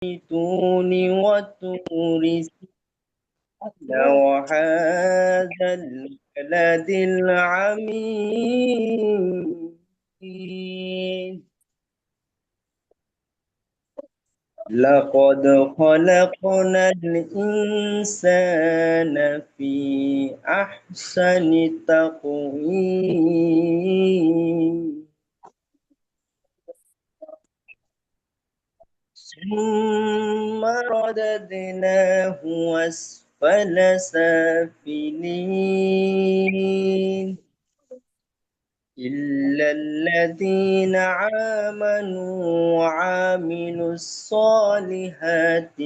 والزيتون وطور وهذا البلد العميد لقد خلقنا الإنسان في أحسن تقويم ثم رددناه أسفل سافلين إلا الذين آمنوا وعملوا الصالحات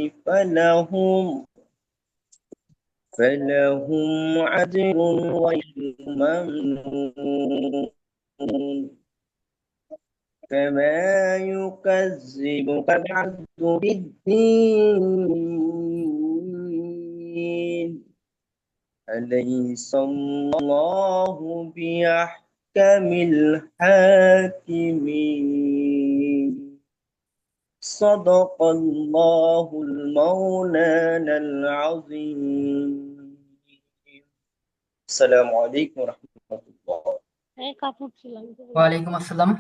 فلهم أجر غير ممنون فما يكذبك بعد بالدين أليس الله بأحكم الحاكمين صدق الله المولانا العظيم السلام عليكم ورحمة الله ওয়ালাইকুম আসসালাম।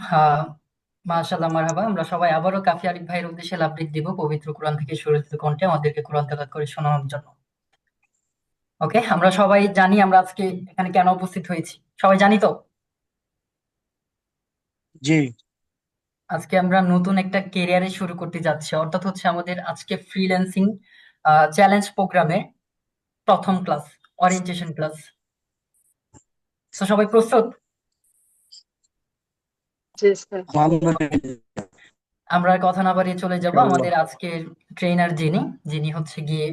মাশাআল্লাহ, মারহাবা। আমরা সবাই আবারও কাফি আলিফ ভাইয়ের উদ্দেশ্যে লাভলিক দিব পবিত্র কোরআন থেকে সুরক্ষিত কণ্ঠে আমাদেরকে কোরআন তেলাওয়াত করে শোনানোর জন্য। ওকে, আমরা সবাই জানি আমরা আজকে এখানে কেন উপস্থিত হয়েছি, সবাই জানি তো। জি আজকে আমরা নতুন একটা কেরিয়ারে শুরু করতে যাচ্ছি, অর্থাৎ হচ্ছে আমাদের আজকে ফ্রিল্যান্সিং চ্যালেঞ্জ প্রোগ্রামে প্রথম ক্লাস, ওরিয়েন্টেশন ক্লাস। তো সবাই প্রস্তুত? আমরা আর কথা না বাড়িয়ে চলে যাব আমাদের আজকের ট্রেনার, যিনি হচ্ছে গিয়ে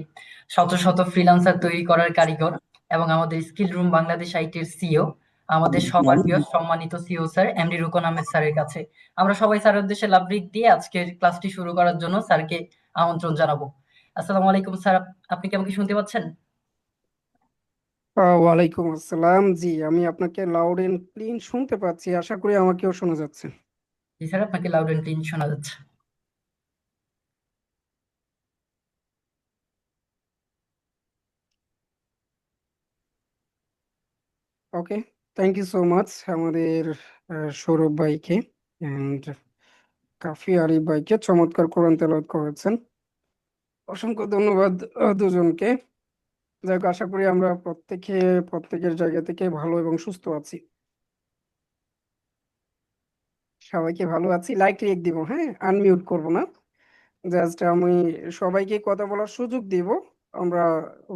শত শত ফ্রিল্যান্সার তৈরি করার কারিগর এবং আমাদের স্কিল রুম বাংলাদেশ আইটির সিইও, আমাদের সবার প্রিয় সম্মানিত সিইও স্যার এমডি রুকন আহমেদ স্যারের কাছে আমরা সবাই স্যারের উদ্দেশ্যে লাভলিক দিয়ে আজকের ক্লাসটি শুরু করার জন্য স্যারকে আমন্ত্রণ জানাবো। আসসালামু আলাইকুম স্যার, আপনি কি আমাকে শুনতে পাচ্ছেন? ওয়ালাইকুম আসসালাম। জি, আমি আপনাকে লাউড এন্ড ক্লিন শুনতে পাচ্ছি, আশা করি আমাকেও শোনা যাচ্ছে। জি স্যার, আপনাকে লাউড এন্ড ক্লিন শোনা যাচ্ছে। ওকে, থ্যাংক ইউ সো মাচ আমাদের সৌরভ ভাইকে এন্ড কাফি আরিফ ভাইকে, চমৎকার কোরআন তেলাওয়াত করেছেন। অসংখ্য ধন্যবাদ দুজনকে। যাই হোক, আশা করি আমরা প্রত্যেকের জায়গা থেকে ভালো এবং সুস্থ আছি। সবাইকে ভালো আছি, লাইক রিয়েক্ট দিব, হ্যাঁ, আনমিউট করব না। জাস্ট আমি সবাইকে কথা বলার সুযোগ দিব। আমরা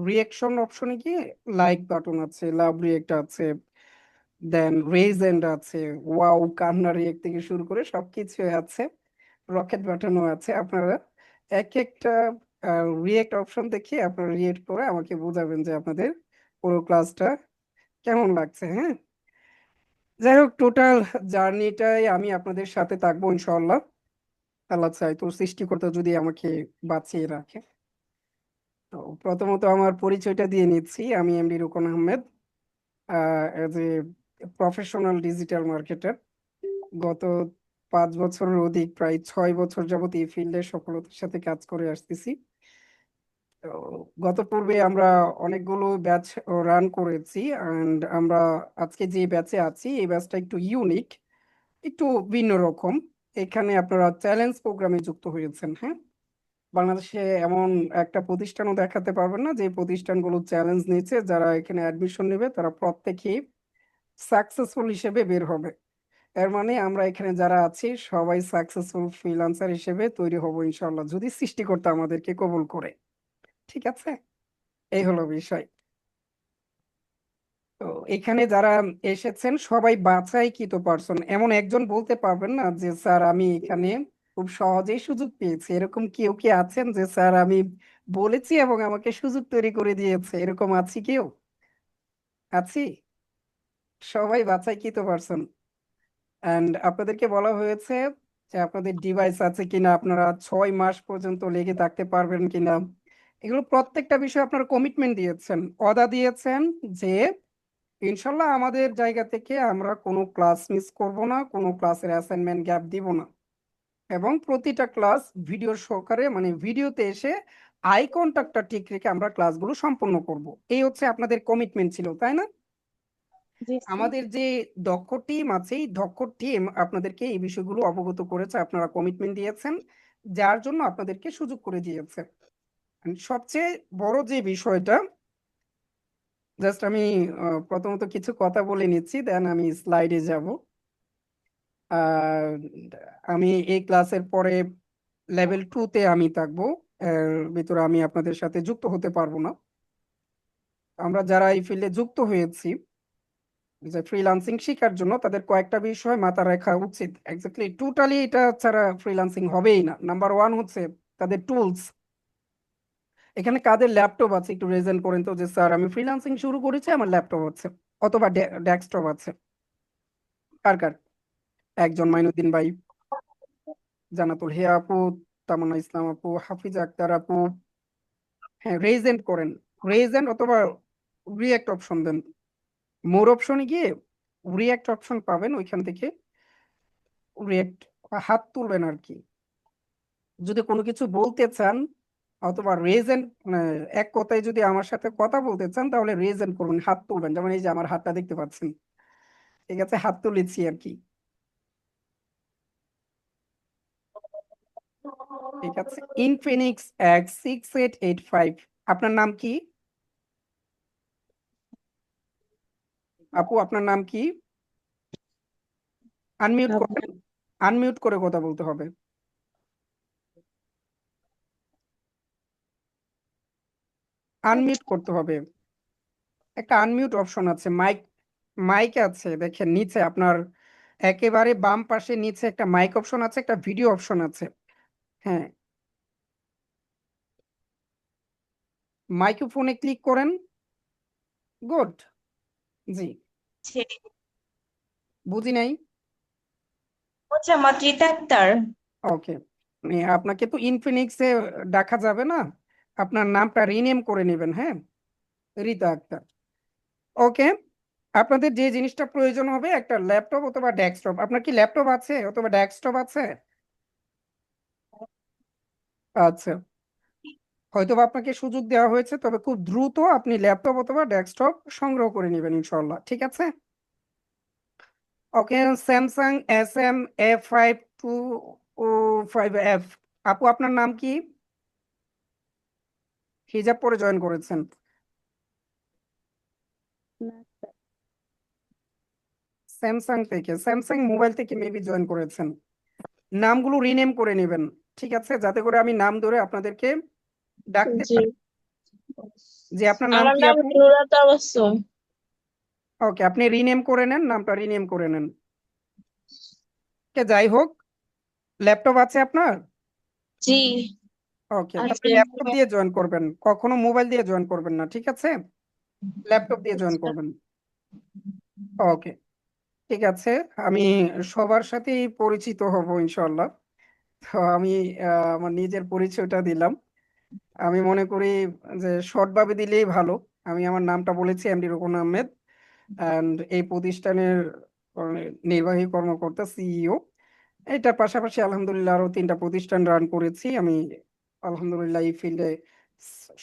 রিয়েকশন অপশনে গিয়ে লাইক বাটন আছে, লাভ রিয়েক্ট আছে, দেন রেজ হ্যান্ড আছে, ওয়াও কান্না রিয়েক্ট থেকে শুরু করে সবকিছু আছে, রকেট বাটনও আছে। আপনারা এক একটা রিয়েক্ট অপশন দেখে আপনারা রিয়েক্ট করে আমাকে বোঝাবেন যে আপনাদের পুরো ক্লাসটা কেমন লাগছে। হ্যাঁ, যাই হোক, টোটাল জার্নিটাই আমি আপনাদের সাথে থাকবো ইনশাল্লাহ। আল্লাহ চাই তো, সৃষ্টিকর্তা যদি আমাকে বাঁচিয়ে রাখে। তো প্রথমত আমার পরিচয়টা দিয়ে নিচ্ছি। আমি MD Rukon Ahmed, as a professional digital marketer. গত 5 বছরের অধিক, প্রায় 6 বছর যাবত এই ফিল্ডে সফলতার সাথে কাজ করে আসতেছি। তো গত পূর্বে আমরা অনেকগুলো ব্যাচ রান করেছি, অ্যান্ড আমরা আজকে যে ব্যাচে আছি এই ব্যাচটা একটু ইউনিক, একটু ভিন্ন রকম। এখানে আপনারা চ্যালেঞ্জ প্রোগ্রামে যুক্ত হয়েছেন। হ্যাঁ, বাংলাদেশে এমন একটা প্রতিষ্ঠানও দেখাতে পারবেন না যে প্রতিষ্ঠানগুলো চ্যালেঞ্জ নিচ্ছে। যারা এখানে অ্যাডমিশন নেবে তারা প্রত্যেকেই সাকসেসফুল হিসেবে বের হবে। এর মানে আমরা এখানে যারা আছি সবাই সাকসেসফুল ফ্রিল্যান্সার হিসেবে তৈরি হব ইনশাল্লাহ, যদি সৃষ্টিকর্তা আমাদেরকে কবুল করে। ঠিক আছে, এই হলো বিষয়। তো এখানে যারা এসেছেন সবাই বাছাইকৃত পার্সন। এমন একজন বলতে পারবেন না যে স্যার আমি এখানে খুব সহজেই সুযোগ পেয়েছি। এরকম কেউ কি আছেন যে স্যার আমি বলেছি এবং আমাকে সুযোগ তৈরি করে দিয়েছে? এরকম আছি কেউ? আছি? সবাই বাছাইকৃত পার্সন। অ্যান্ড আপনাদেরকে বলা হয়েছে যে আপনাদের ডিভাইস আছে কিনা, আপনারা 6 মাস পর্যন্ত লেগে থাকতে পারবেন কিনা। এগুলো প্রত্যেকটা বিষয়ে আপনারা কমিটমেন্ট দিয়েছেন, ওয়াদা দিয়েছেন যে ইনশাল্লাহ আমাদের জায়গা থেকে আমরা কোনো ক্লাস মিস করব না, কোনো ক্লাসের অ্যাসাইনমেন্ট গ্যাপ দিব না। এবং প্রতিটা ক্লাস ভিডিও সহকারে মানে ভিডিওতে এসে আই কন্টাক্টটা ঠিক রেখে আমরা ক্লাসগুলো সম্পন্ন করব। এই হচ্ছে আপনাদের কমিটমেন্ট ছিল, তাই না? জি স্যার। আমাদের যে দক্ষ টিম আছে, এই দক্ষ টিম আপনাদেরকে এই বিষয়গুলো অবগত করেছে, আপনারা কমিটমেন্ট দিয়েছেন, যার জন্য আপনাদেরকে সুযোগ করে দিয়েছে। And সবচেয়ে বড় যে বিষয়টা, জাস্ট আমি প্রথমত কিছু কথা বলে নিচ্ছি, দেন আমি স্লাইডে যাব। আর আমি এই ক্লাসের পরে লেভেল 2-তে আমি থাকবো, এর ভিতরে আমি আপনাদের সাথে যুক্ত হতে পারবো না। আমরা যারা এই ফিল্ডে যুক্ত হয়েছি যে ফ্রিল্যান্সিং শেখার জন্য, তাদের কয়েকটা বিষয় মাথায় রাখা উচিত। এক্স্যাক্টলি টোটালি এটা ছাড়া ফ্রিল্যান্সিং হবেই না। নাম্বার ওয়ান হচ্ছে তাদের টুলস। এখানে কাদের ল্যাপটপ আছে একটু রেজেন্ট করেন তো, যে স্যার আমি ফ্রিল্যান্সিং শুরু করেছি, আমার ল্যাপটপ আছে অথবা ডেস্কটপ আছে। কার কার? একজন, মাইনুদ্দিন ভাই, জানাতুল হে আপু, তামান্না ইসলাম আপু, হাফিজ আক্তার আপু। হ্যাঁ, রেজেন্ট করেন, রেজেন্ট অথবা রিয়েক্ট অপশন দেন। মোর অপশনে গিয়ে রিয়েক্ট অপশন পাবেন, ওইখান থেকে রিয়েক্ট হাত তুলবেন আর কি। যদি কোনো কিছু বলতে চান অথবা রেজেন্ট এক কথায় যদি আমার সাথে কথা বলতে চান, তাহলে রেজেন্ট করবেন, হাত তুলবেন। যেমন এই যে আমার হাতটা দেখতে পাচ্ছেন, ঠিক আছে, হাত তুলেছি আর কি। ঠিক আছে, ইনফিনিক্স X6885। আপনার নাম কি আপু? আপনার নাম কি? আনমিউট করবেন, আনমিউট করে কথা বলতে হবে। আনমিউট করতে হবে, একটা আনমিউট অপশন আছে, মাইক, মাইক আছে দেখেন নিচে আপনার একেবারে বাম পাশে নিচে একটা মাইক অপশন আছে, একটা ভিডিও অপশন আছে। হ্যাঁ, মাইক্রোফোনে ক্লিক করেন। গুড। জি, বুঝি নাই। হচ্ছে আমার রিতা আক্তার। ওকে, আপনাকে তো ইনফিনিক্সে ডাকা যাবে না, আপনার নামটা রিনেম করে নেবেন। হ্যাঁ, রিতা আক্তার। ওকে, আপনাদের যে জিনিসটা প্রয়োজন হবে একটা ল্যাপটপ অথবা ডেস্কটপ। আপনার কি ল্যাপটপ আছে অথবা ডেস্কটপ আছে? আচ্ছা, হয়তোবা আপনাকে সুযোগ দেওয়া হয়েছে, তবে খুব দ্রুত আপনি ল্যাপটপ অথবা ডেস্কটপ সংগ্রহ করে নেবেন ইনশাল্লাহ। ঠিক আছে? ওকে, স্যামসাং SM A5205F। আপু আপনার নাম কি? হিজাব পরে জয়েন করেছেন। স্যামসাং থেকে, স্যামসাং মোবাইল থেকে মেবি জয়েন করেছেন। নামগুলো রিনেম করে নেবেন, ঠিক আছে, যাতে করে আমি নাম ধরে আপনাদেরকে ডাকতে জি, পারি। যে আপনার নাম আমার কি নাম আপু? নুরাত তাবাসসুম। ওকে, আপনি রিনেম করে নেন, নামটা রিনেম করে নেন। যাই হোক, ল্যাপটপ আছে আপনার? জি ওকে, আপনি আছে। ল্যাপটপ দিয়ে জয়েন করবেন, কখনো মোবাইল দিয়ে জয়েন করবেন না, ঠিক আছে? ল্যাপটপ দিয়ে জয়েন আচ্ছা। করবেন। ওকে, ঠিক আছে। আমি সবার সাথেই পরিচিত হব ইনশাল্লাহ। তো আমি আমার নিজের পরিচয়টা দিলাম। আমি মনে করি যে শর্টভাবে দিলেই ভালো। আমি আমার নামটা বলেছি, এমডি রুকন আহমেদ, অ্যান্ড এই প্রতিষ্ঠানের নির্বাহী কর্মকর্তা, সিইও। এটার পাশাপাশি আলহামদুলিল্লাহ আরো 3টা প্রতিষ্ঠান রান করেছি আমি। আলহামদুলিল্লাহ এই ফিল্ডে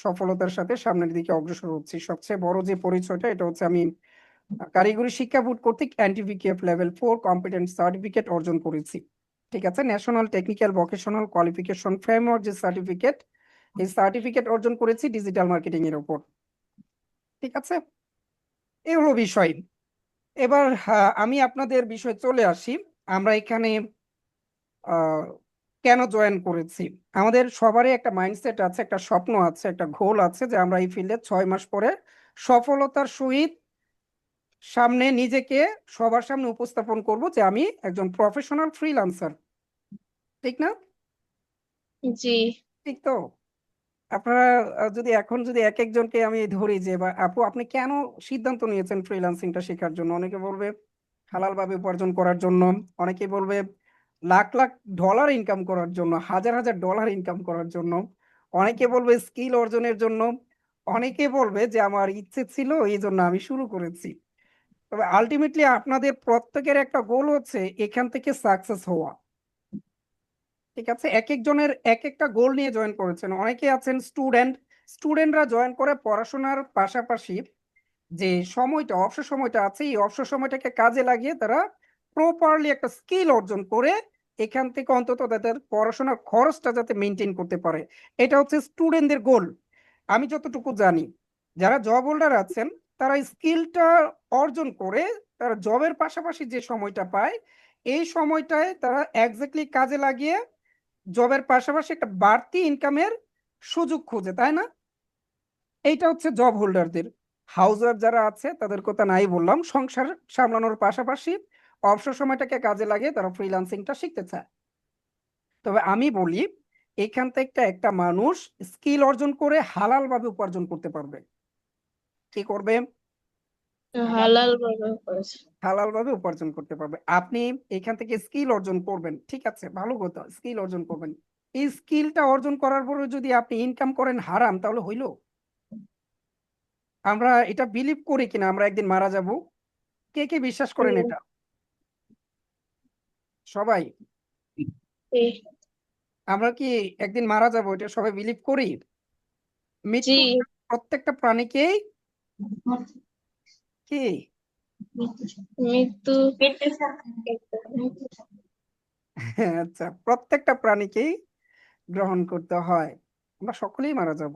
সফলতার সাথে সামনের দিকে অগ্রসর হচ্ছি। সবচেয়ে বড় যে পরিচয়টা, এটা হচ্ছে আমি কারিগরি শিক্ষা বোর্ড কর্তৃক এনটিভিকেএফ লেভেল 4 কম্পিটেন্ট সার্টিফিকেট অর্জন করেছি। ঠিক আছে, national technical vocational qualification framework যে সার্টিফিকেট, এই সার্টিফিকেট অর্জন করেছি ডিজিটাল মার্কেটিং এর উপর। ঠিক আছে, এই হলো বিষয়। এবার আমি আপনাদের বিষয়ে চলে আসি। আমরা এখানে আহ, কেন জয়েন করেছি? আমাদের সবারই একটা মাইন্ডসেট আছে, একটা স্বপ্ন আছে, একটা গোল আছে যে আমরা এই ফিল্ডে 6 মাস পরে সফলতার সহিত সামনে নিজেকে সবার সামনে উপস্থাপন করব যে আমি একজন প্রফেশনাল ফ্রিল্যান্সার। ঠিক না? জি ঠিক তো? আপনারা যদি এখন যদি এক একজনকে আমি ধরি যে বা আপু আপনি কেন সিদ্ধান্ত নিয়েছেন ফ্রিল্যান্সিংটা শেখার জন্য? অনেকে বলবে হালাল ভাবে উপার্জন করার জন্য, অনেকে বলবে লাখ লাখ ডলার ইনকাম করার জন্য, হাজার হাজার ডলার ইনকাম করার জন্য, অনেকে বলবে স্কিল অর্জনের জন্য, অনেকে বলবে যে আমার ইচ্ছে ছিল এই জন্য আমি শুরু করেছি। তবে আলটিমেটলি আপনাদের প্রত্যেকের একটা গোল হচ্ছে এখান থেকে সাকসেস হওয়া। ঠিক আছে, এক একজনের এক একটা গোল নিয়ে জয়েন করেছেন। অনেকে আছেন স্টুডেন্টরা জয়েন করে পড়াশোনার পাশাপাশি যে সময়টা অবসর সময়টা আছে, এই অবসর সময়টাকে কাজে লাগিয়ে তারা প্রপারলি একটা স্কিল অর্জন করে এখান থেকে অন্তত তাদের পড়াশোনার খরচটা যাতে মেনটেন করতে পারে, এটা হচ্ছে স্টুডেন্টদের গোল। আমি যতটুকু জানি যারা জব হোল্ডার আছেন তারা স্কিলটা অর্জন করে তারা জবের পাশাপাশি যে সময়টা পায় এই সময়টায় তারা এক্স্যাক্টলি কাজে লাগিয়ে জবের পাশাপাশি একটা বাড়তি ইনকামের সুযোগ খোঁজে, তাই না? এইটা হচ্ছে জব হোল্ডারদের। হাউস ওয়াইফ যারা আছে তাদের কথা নাই বললাম, সংসার সামলানোর পাশাপাশি অবসর সময়টাকে কাজে লাগিয়ে তারা ফ্রিল্যান্সিংটা শিখতে চায়। তবে আমি বলি এখান থেকে একটা মানুষ স্কিল অর্জন করে হালাল ভাবে উপার্জন করতে পারবে। কি করবে? হালাল ভাবে করেছে। হালাল ভাবে উপার্জন করতে পারবে। আপনি এখান থেকে স্কিল অর্জন করবেন, ঠিক আছে, ভালো কথা, স্কিল অর্জন করবেন। এই স্কিলটা অর্জন করার পরে যদি আপনি ইনকাম করেন হারাম, তাহলে হইলো? আমরা এটা বিলিভ করি কিনা আমরা একদিন মারা যাব? কে কে বিশ্বাস করেন এটা? সবাই? জি আমরা কি একদিন মারা যাব এটা সবাই বিলিভ করি? জি মৃত্যু প্রত্যেকটা প্রাণীকেই কি মৃত্যু আচ্ছা, প্রত্যেকটা প্রাণীকেই গ্রহণ করতে হয়। আমরা সকলেই মারা যাব।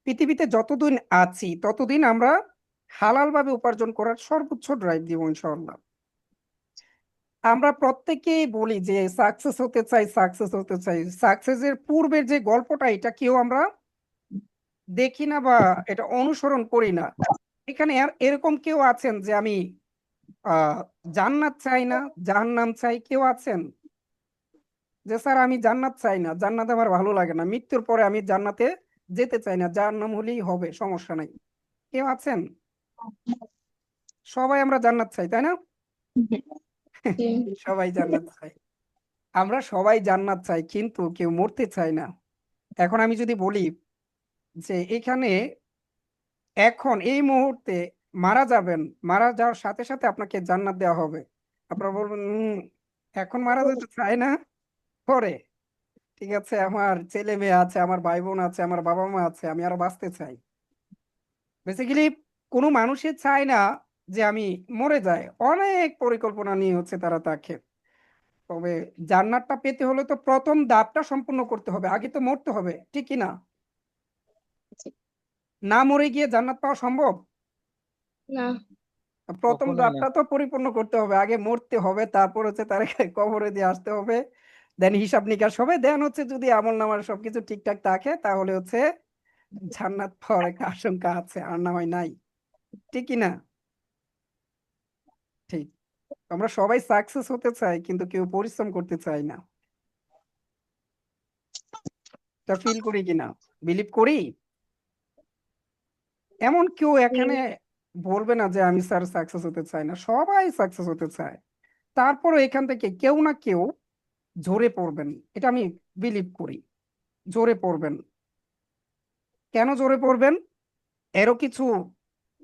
পৃথিবীতে যতদিন আছি ততদিন আমরা হালাল ভাবে উপার্জন করার সর্বোচ্চ ড্রাইভ দিব ইনশাআল্লাহ। আমরা প্রত্যেকেই বলি যে সাকসেস হতে চাই, সাকসেস হতে চাই। সাকসেসের পূর্বের যে গল্পটা এটা কেউ আমরা দেখি না বা এটা অনুসরণ করি না। এখানে আর এরকম কেউ আছেন যে আমি আহ জান্নাত চাই না জাহান্নাম চাই? কেউ আছেন যে স্যার আমি জান্নাত চাই না, জান্নাত আমার ভালো লাগে না, মৃত্যুর পরে আমি জান্নাতে যেতে চাই না, জাহান্নাম হলেই হবে, সমস্যা নাই? কেউ আছেন? সবাই আমরা জান্নাত চাই, তাই না? জি সবাই জান্নাত চাই। আমরা সবাই জান্নাত চাই কিন্তু কেউ মরতে চাই না। এখন আমি যদি বলি যে এখানে এখন এই মুহূর্তে মারা যাবেন, মারা যাওয়ার সাথে সাথে আপনাকে জান্নাত দেওয়া হবে, আপনারা বলবেন এখন মারা যেতে চাই না, পরে ঠিক আছে, আমার ছেলে মেয়ে আছে, আমার ভাই বোন আছে, আমার বাবা মা আছে, আমি আরো বাঁচতে চাই। বেসিক্যালি কোনো মানুষই চায় না যে আমি মরে যাই, অনেক পরিকল্পনা নিয়ে হচ্ছে তারা তাকে। তবে জান্নাতটা পেতে হলে তো প্রথম ধাপটা সম্পূর্ণ করতে হবে, আগে তো মরতে হবে, ঠিক কি না? না মরে গিয়ে জান্নাত পাওয়া সম্ভব? না প্রথম কখনোই না। ধাপটা তো পরিপূর্ণ করতে হবে, আগে মরতে হবে, তারপর হচ্ছে তাকে কবরে দিয়ে আসতে হবে, দেন হিসাব নিকাশ হবে, দেন হচ্ছে যদি আমল নামার সবকিছু ঠিকঠাক থাকে তাহলে হচ্ছে জান্নাত পাওয়ার একটা আশঙ্কা আছে, আর না হয় নাই, ঠিক কি না? ঠিক। আমরা সবাই সাকসেস হতে চাই কিন্তু কেউ পরিশ্রম করতে চাই না। তা ফিল করি কিনা, বিলিভ করি? এমন কেউ এখানে বলবে না যে আমি স্যার সাকসেস হতে চাই না, সবাই সাকসেস হতে চায়। তারপরও এখান থেকে কেউ না কেউ ঝরে পড়বেন, এটা আমি বিলিভ করি। ঝরে পড়বেন। কেন ঝরে পড়বেন? এরও কিছু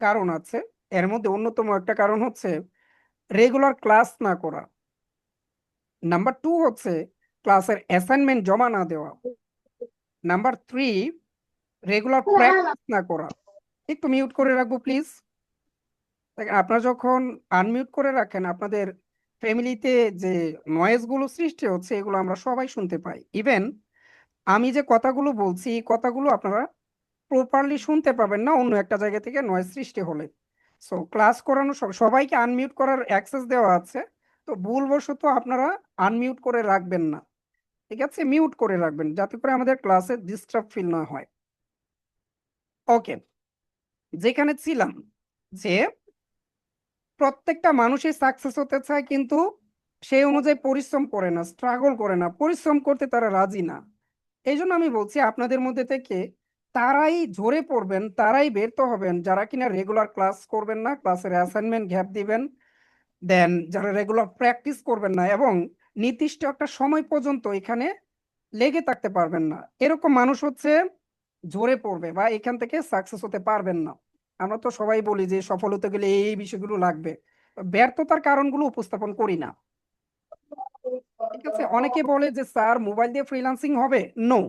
কারণ আছে। এর মধ্যে অন্যতম একটা কারণ হচ্ছে রেগুলার ক্লাস না করা। নাম্বার 2 হচ্ছে ক্লাসের অ্যাসাইনমেন্ট জমা না দেওয়া। নাম্বার 3 রেগুলার প্র্যাকটিস না করা। একটু মিউট করে রাখবো প্লিজ। দেখেন আপনারা যখন আনমিউট করে রাখেন আপনাদের ফ্যামিলিতে যে নয়েজ গুলো সৃষ্টি হচ্ছে এগুলো আমরা সবাই শুনতে পাই। ইভেন আমি যে কথাগুলো বলছি এই কথাগুলো আপনারা প্রপারলি শুনতে পাবেন না অন্য একটা জায়গা থেকে নয়েজ সৃষ্টি হলে। সো ক্লাস করানো সবাইকে আনমিউট করার অ্যাক্সেস দেওয়া আছে, তো ভুলবশত আপনারা আনমিউট করে রাখবেন না, ঠিক আছে, মিউট করে রাখবেন যাতে করে আমাদের ক্লাসে ডিস্টার্ব ফিল না হয়। ওকে, যেখানে ছিলাম যে প্রত্যেকটা মানুষই সাকসেস হতে চায় কিন্তু সেই অনুযায়ী পরিশ্রম করে না, স্ট্রাগল করে না, পরিশ্রম করতে তারা রাজি না। এই জন্য আমি বলছি আপনাদের মধ্যে থেকে তারাই ঝরে পড়বেন, তারাই ব্যর্থ হবেন যারা কিনা রেগুলার ক্লাস করবেন না, ক্লাসের অ্যাসাইনমেন্ট গ্যাপ দিবেন, দেন যারা রেগুলার প্র্যাকটিস করবেন না এবং নির্দিষ্ট একটা সময় পর্যন্ত এখানে লেগে থাকতে পারবেন না। এরকম মানুষ হচ্ছে ঝরে পড়বে বা এখান থেকে সাকসেস হতে পারবেন না। আমরা তো সবাই বলি যে সফল হতে গেলে এই বিষয়গুলো লাগবে, ব্যর্থতার কারণগুলো উপস্থাপন করি না, ঠিক আছে, অনেকে বলে যে স্যার মোবাইল দিয়ে ফ্রিল্যান্সিং হবে। নো,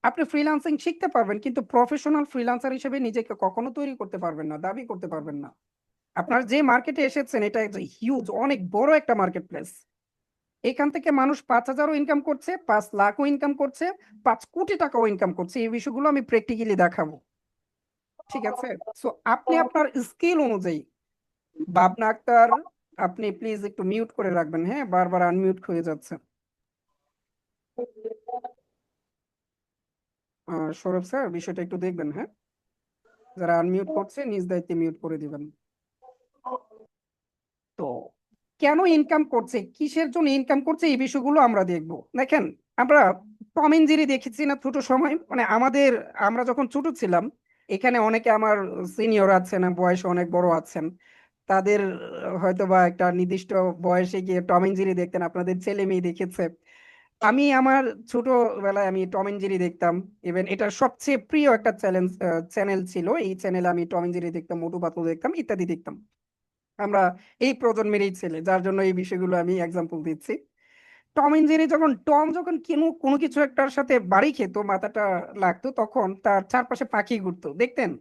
আপনি ফ্রিল্যান্সিং শিখতে পারবেন কিন্তু প্রফেশনাল ফ্রিল্যান্সার হিসেবে নিজেকে কখনো তৈরি করতে পারবেন না, দাবি করতে পারবেন না। আপনার যে মার্কেটে এসেছেন এটা হিউজ, অনেক বড় একটা মার্কেট প্লেস। এখান থেকে মানুষ 5,000ও ইনকাম করছে, 5 লাখও ইনকাম করছে, 5 কোটি টাকাও ইনকাম করছে। এই বিষয়গুলো আমি প্র্যাকটিক্যালি দেখাবো। ঠিক আছে, সো আপনি আপনার স্কিল অনুযায়ী, ভাবনা আক্তার আপনি প্লিজ একটু মিউট করে রাখবেন, হ্যাঁ, বারবার আনমিউট হয়ে যাচ্ছে। সৌরভ স্যার বিষয়টা একটু দেখবেন, হ্যাঁ, যারা আনমিউট করছে নিজ দায়িত্বে মিউট করে দিবেন। তো কেন ইনকাম করছে, কিসের জন্য ইনকাম করছে, এই বিষয়গুলো আমরা দেখবো। দেখেন, আমরা টম এন্ড জেরি দেখেছি না ছোট সময়, মানে আমরা যখন ছোট ছিলাম, এখানে অনেকে আমার সিনিয়র আছেন, বয়সে অনেক বড় আছেন, তাদের হয়তো বা একটা নির্দিষ্ট বয়সে গিয়ে টম এন্ড জেরি দেখতেন, আপনাদের ছেলে মেয়ে দেখেছে। আমি আমার ছোটবেলায় আমি টম এন্ড জেরি দেখতাম। ইভেন এটার সবচেয়ে প্রিয় একটা চ্যানেল ছিল, এই চ্যানেলে আমি টম এন্ড জেরি দেখতাম, মোটু পাতলু দেখতাম, ইত্যাদি দেখতাম। আমরা এই প্রজন্মেরই ছেলে, যার জন্য এই বিষয়গুলো আমি এক্সাম্পল দিচ্ছি। টম এন্ড জেরি টম যখন কোনো কিছু একটার সাথে বাড়ি খেত, মাথাটা লাগতো, তখন তার চারপাশে পাখি ঘুরতো, দেখতেন?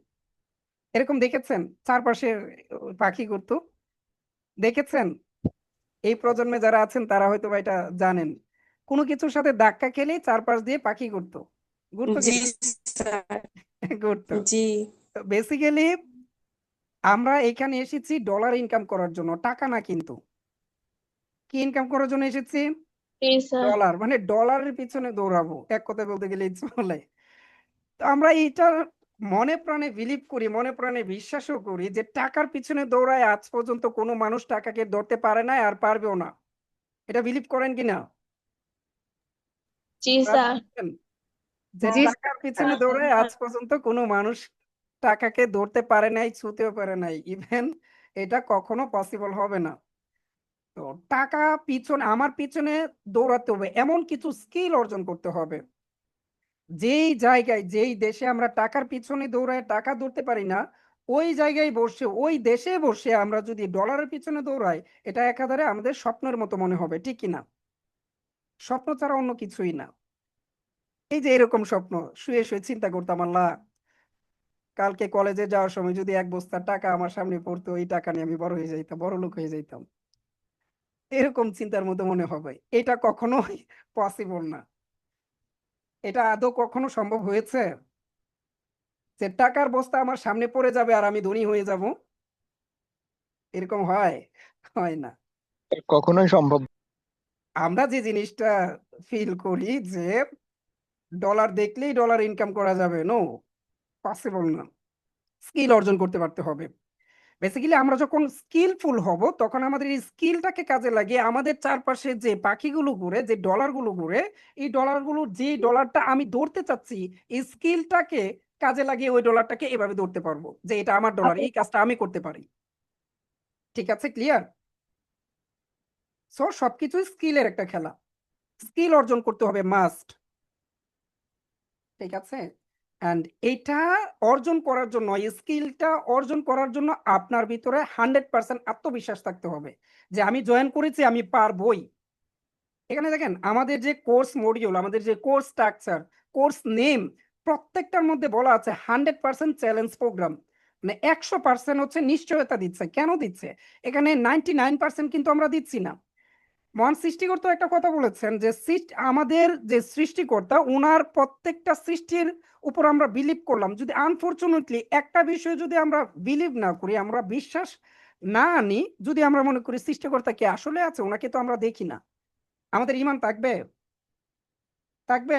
এরকম দেখেছেন চারপাশে পাখি ঘুরতো, দেখেছেন? এই প্রজন্মে যারা আছেন তারা হয়তো বা এটা জানেন। কোনো কিছুর সাথে ধাক্কা খেলে চারপাশ দিয়ে পাখি ঘুরতো, ঘুরতো জি কিনা? স্যার। ঘুরতো। জি বেসিক্যালি আমরা এখানে এসেছি ডলার ইনকাম করার জন্য, টাকা না কিন্তু। কি ইনকাম করার জন্য এসেছি? জি স্যার। ডলার, মানে ডলারের পিছনে দৌড়াবো, এক কথায় বলতে গেলে চলে। তো আমরা এইটার মনে প্রাণে বিলিভ করি, মনে প্রাণে বিশ্বাসও করি যে টাকার পিছনে দৌড়ায় আজ পর্যন্ত কোনো মানুষ টাকাকে ধরতে পারে না, আর পারবেও না। এটা বিলিভ করেন কিনা? জি রাজি স্যার। আছেন? যে জি টাকার পিছনে দৌড়ায় আজ পর্যন্ত কোনো মানুষ টাকাকে ধরতে পারে নাই, ছুঁতেও পারে নাই, ইভেন এটা কখনো পসিবল হবে না। তো টাকা পিছনে, আমার পিছনে দৌড়াতে হবে, এমন কিছু স্কিল অর্জন করতে হবে। যেই জায়গায়, যেই দেশে আমরা টাকার পিছনে দৌড়ায় টাকা ধরতে পারি না, ওই জায়গায় বসে, ওই দেশে বসে আমরা যদি ডলারের পিছনে দৌড়াই, এটা একাধারে আমাদের স্বপ্নের মতো মনে হবে, ঠিক কিনা? স্বপ্ন ছাড়া অন্য কিছুই না। এই যে এরকম স্বপ্ন, শুয়ে শুয়ে চিন্তা করতাম, আল্লাহ, কালকে কলেজে যাওয়ার সময় যদি 1 বস্তা টাকা আমার সামনে পড়তো, ওই টাকা নিয়ে আমি বড় হয়ে যাইতাম, বড় লোক হয়ে যাইতাম। এরকম চিন্তার মতো মনে হবে। এটা কখনোই পসিবল না। এটা আদৌ কখনো সম্ভব হয়েছে যে টাকার বস্তা আমার সামনে পড়ে যাবে আর আমি ধনী হয়ে যাব? এরকম হয়? হয় না। কখনোই সম্ভব। আমরা যে জিনিসটা ফিল করি যে ডলার দেখলেই ডলার ইনকাম করা যাবে, নো, পসিবল না। স্কিল অর্জন করতে পারতে হবে। বেসিক্যালি আমরা যখন স্কিলফুল হব, তখন আমাদের এই স্কিলটাকে কাজে লাগিয়ে আমাদের চারপাশে যে পাখিগুলো ঘুরে, যে ডলারগুলো ঘুরে, এই ডলারগুলো, যে ডলারটা আমি ধরতে চাচ্ছি, এই স্কিলটাকে কাজে লাগিয়ে ওই ডলারটাকে এভাবে ধরতে পারবো যে এটা আমার ডলার, এই কাজটা আমি করতে পারি। ঠিক আছে, ক্লিয়ার? সো সবকিছুই স্কিলের একটা খেলা। স্কিল অর্জন করতে হবে মাস্ট। ঠিক আছে, অ্যান্ড এটা অর্জন করার জন্য, এই স্কিলটা অর্জন করার জন্য আপনার ভিতরে 100% আত্মবিশ্বাস থাকতে হবে যে আমি জয়েন করেছি, আমি পারবই। এখানে দেখেন, আমাদের যে কোর্স মডিউল, আমাদের যে কোর্স স্ট্রাকচার, কোর্স নেম, প্রত্যেকটার মধ্যে বলা আছে 100% চ্যালেঞ্জ প্রোগ্রাম। মানে 100% হচ্ছে নিশ্চয়তা দিচ্ছে। কেন দিচ্ছে? এখানে 99% কিন্তু আমরা দিচ্ছি না। মহান সৃষ্টিকর্তা একটা কথা বলেছেন যে আমাদের যে সৃষ্টিকর্তা, ওনার প্রত্যেকটা সৃষ্টির উপর আমরা বিলিভ করলাম। যদি আনফরচুনেটলি একটা বিষয়ে যদি আমরা বিলিভ না করি, আমরা বিশ্বাস না আনি, যদি আমরা মনে করি সৃষ্টিকর্তা কি আসলে আছে, ওনাকে তো আমরা দেখি না, আমাদের ঈমান থাকবে? থাকবে?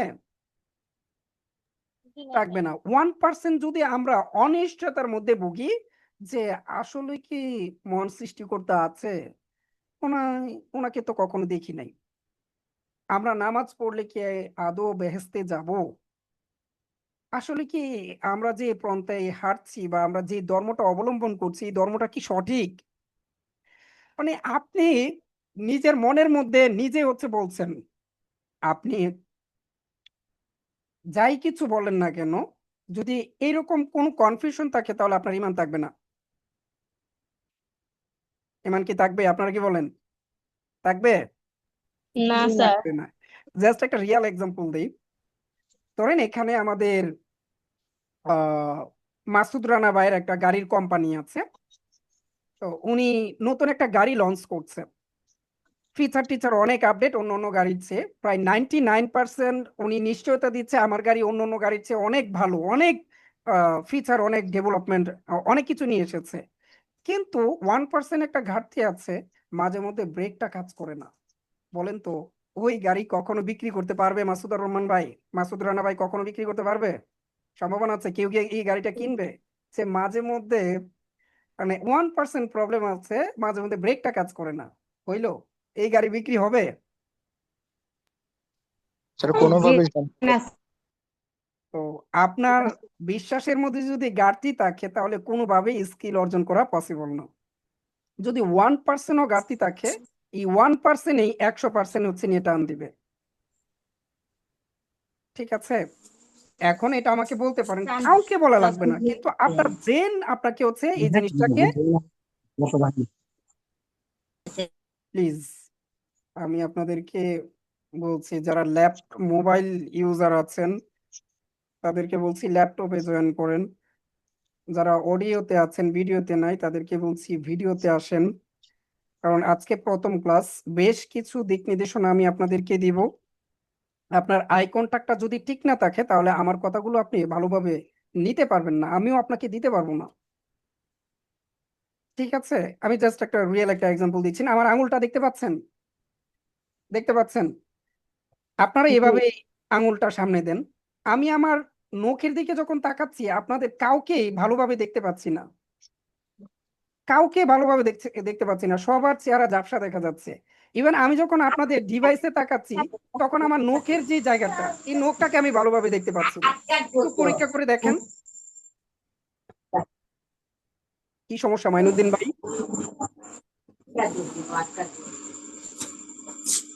থাকবে না। 1% যদি আমরা অনিশ্চয়তার মধ্যে ভুগি যে আসলে কি মহান সৃষ্টিকর্তা আছে, ওনাকে তো কখনো দেখি নাই, আমরা নামাজ পড়লে কি আদৌ বেহেশতে যাব, আসলে কি আমরা যে পন্থায় হাঁটছি বা আমরা যে ধর্মটা অবলম্বন করছি, এই ধর্মটা কি সঠিক? মানে আপনি নিজের মনের মধ্যে নিজে হচ্ছে বলছেন, আপনি যাই কিছু বলেন না কেন, যদি এইরকম কোন কনফিউশন থাকে, তাহলে আপনার ঈমান থাকবে না। ঈমান কি থাকবে? আপনারা কি বলেন? থাকবে? না কিছুই স্যার। লাগবে না। জাস্ট একটা রিয়েল এক্সাম্পল দিই। ধরেন এখানে আমাদের মাসুদ রানা ভাইয়ের একটা গাড়ির কোম্পানি আছে। তো উনি নতুন একটা গাড়ি লঞ্চ করছে। ফিচার টিচার অনেক আপডেট অন্য অন্য গাড়ির চেয়ে, প্রায় 99% উনি নিশ্চয়তা দিচ্ছে আমার গাড়ি অন্য অন্য গাড়ির চেয়ে অনেক ভালো, অনেক ফিচার, অনেক ডেভেলপমেন্ট, অনেক কিছু নিয়ে এসেছে। কিন্তু 1% একটা ঘাটতি আছে, মাঝে মধ্যে ব্রেকটা কাজ করে না। বলেন তো, ওই গাড়ি কখনো বিক্রি করতে পারবে মাসুদুর রহমান ভাই? মাসুদ রানা ভাই কখনো বিক্রি করতে পারবে? সম্ভাবনা আছে কেউ কি এই গাড়িটা কিনবে? সে মাঝে মধ্যে, মানে 1% প্রবলেম আছে, মাঝে মধ্যে ব্রেকটা কাজ করে না, হইলো এই গাড়ি বিক্রি হবে? স্যার জি কোনোভাবেই না তো আপনার বিশ্বাসের মধ্যে যদি ঘাটতি থাকে তাহলে কোনোভাবেই স্কিল অর্জন করা পসিবল না। যদি 1%ও ঘাটতি থাকে, এই 1%ই 100% হচ্ছে নিয়ে টান দিবে। ঠিক আছে? এখন এটা আমাকে বলতে পারেন, কাউকে বলা লাগবে না, কিন্তু আপনার ব্রেন আপনাকে হচ্ছে এই জিনিসটাকে, প্লিজ আমি আপনাদেরকে বলছি, যারা মোবাইল ইউজার আছেন তাদেরকে বলছি ল্যাপটপে জয়েন করেন। যারা অডিওতে আছেন, ভিডিওতে নাই, তাদেরকে বলছি ভিডিওতে আসেন। কারণ আজকে প্রথম ক্লাস, বেশ কিছু দিক নির্দেশনা আমি আপনাদেরকে দিব। আপনার আই কন্টাক্টটা যদি ঠিক না থাকে তাহলে আমার কথাগুলো আপনি ভালোভাবে নিতে পারবেন না, আমিও আপনাকে দিতে পারবো না। ঠিক আছে? আমি জাস্ট একটা রিয়েল একটা এক্সাম্পল দিচ্ছি। আমার আঙুলটা দেখতে পাচ্ছেন? দেখতে পাচ্ছেন? আপনারা এভাবে আঙুলটা সামনে দেন। আমি আমার নখের দিকে যখন তাকাচ্ছি আপনাদের কাউকেই ভালোভাবে দেখতে পাচ্ছি না, কাউকে ভালোভাবে দেখতে পাচ্ছি না, সবার চেহারা ঝাপসা দেখা যাচ্ছে। ইভেন আমি যখন আপনাদের ডিভাইসে তাকাচ্ছি তখন আমার নখের যে জায়গাটা, এই নখটাকে আমি ভালোভাবে দেখতে পাচ্ছি না। একটু পরীক্ষা করে দেখেন কি সমস্যা মাইনুদ্দিন ভাই।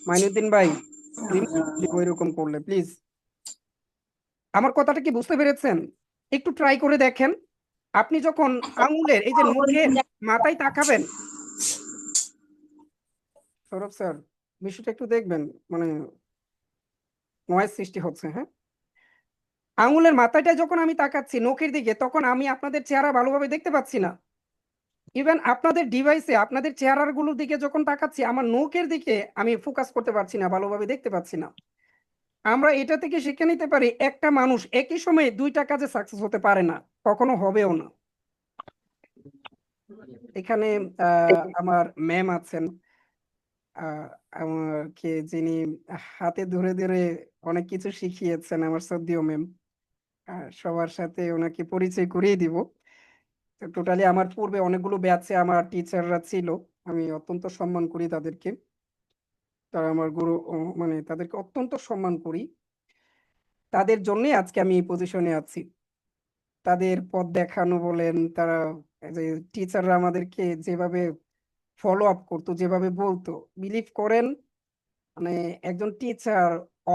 মাইনুদ্দিন ভাই, এরকম করলে প্লিজ। আমার কথাটা কি বুঝতে পেরেছেন? একটু ট্রাই করে দেখেন। আপনি যখন আঙুলের এই যে নখের মাথায় তাকাবেন, সৌরভ স্যার বিষয়টা একটু দেখবেন, মানে নয়েজ সৃষ্টি হচ্ছে, হ্যাঁ। আঙুলের মাথাটা যখন আমি তাকাচ্ছি নখের দিকে, তখন আমি আপনাদের চেহারা ভালোভাবে দেখতে পাচ্ছি না। ইভেন আপনাদের ডিভাইসে আপনাদের চেহারাগুলোর দিকে যখন তাকাচ্ছি, আমার নখের দিকে আমি ফোকাস করতে পারছি না, ভালোভাবে দেখতে পাচ্ছি না। আমরা এটা থেকে শিখে নিতে পারি, একটা মানুষ একই সময়ে দুইটা কাজে সাকসেস হতে পারে না, কখনো হবেও না। এখানে আমার ম্যাম আছেন, আমাকে যিনি হাতে ধরে ধরে অনেক কিছু শিখিয়েছেন, আমার সদ্যীয় ম্যাম। সবার সাথে ওনাকে পরিচয় করিয়ে দিব। টোটালি আমার পূর্বে অনেকগুলো ব্যাচে আমার টিচাররা ছিল, আমি অত্যন্ত সম্মান করি তাদেরকে। তারা আমার গুরু, মানে তাদেরকে অত্যন্ত সম্মান করি। তাদের জন্যই আজকে আমি এই পজিশনে আছি। তাদের পথ দেখানো বলেন, তারা যে টিচাররা আমাদেরকে যেভাবে ফলো আপ করতো, যেভাবে বলতো, বিলিভ করেন, মানে একজন টিচার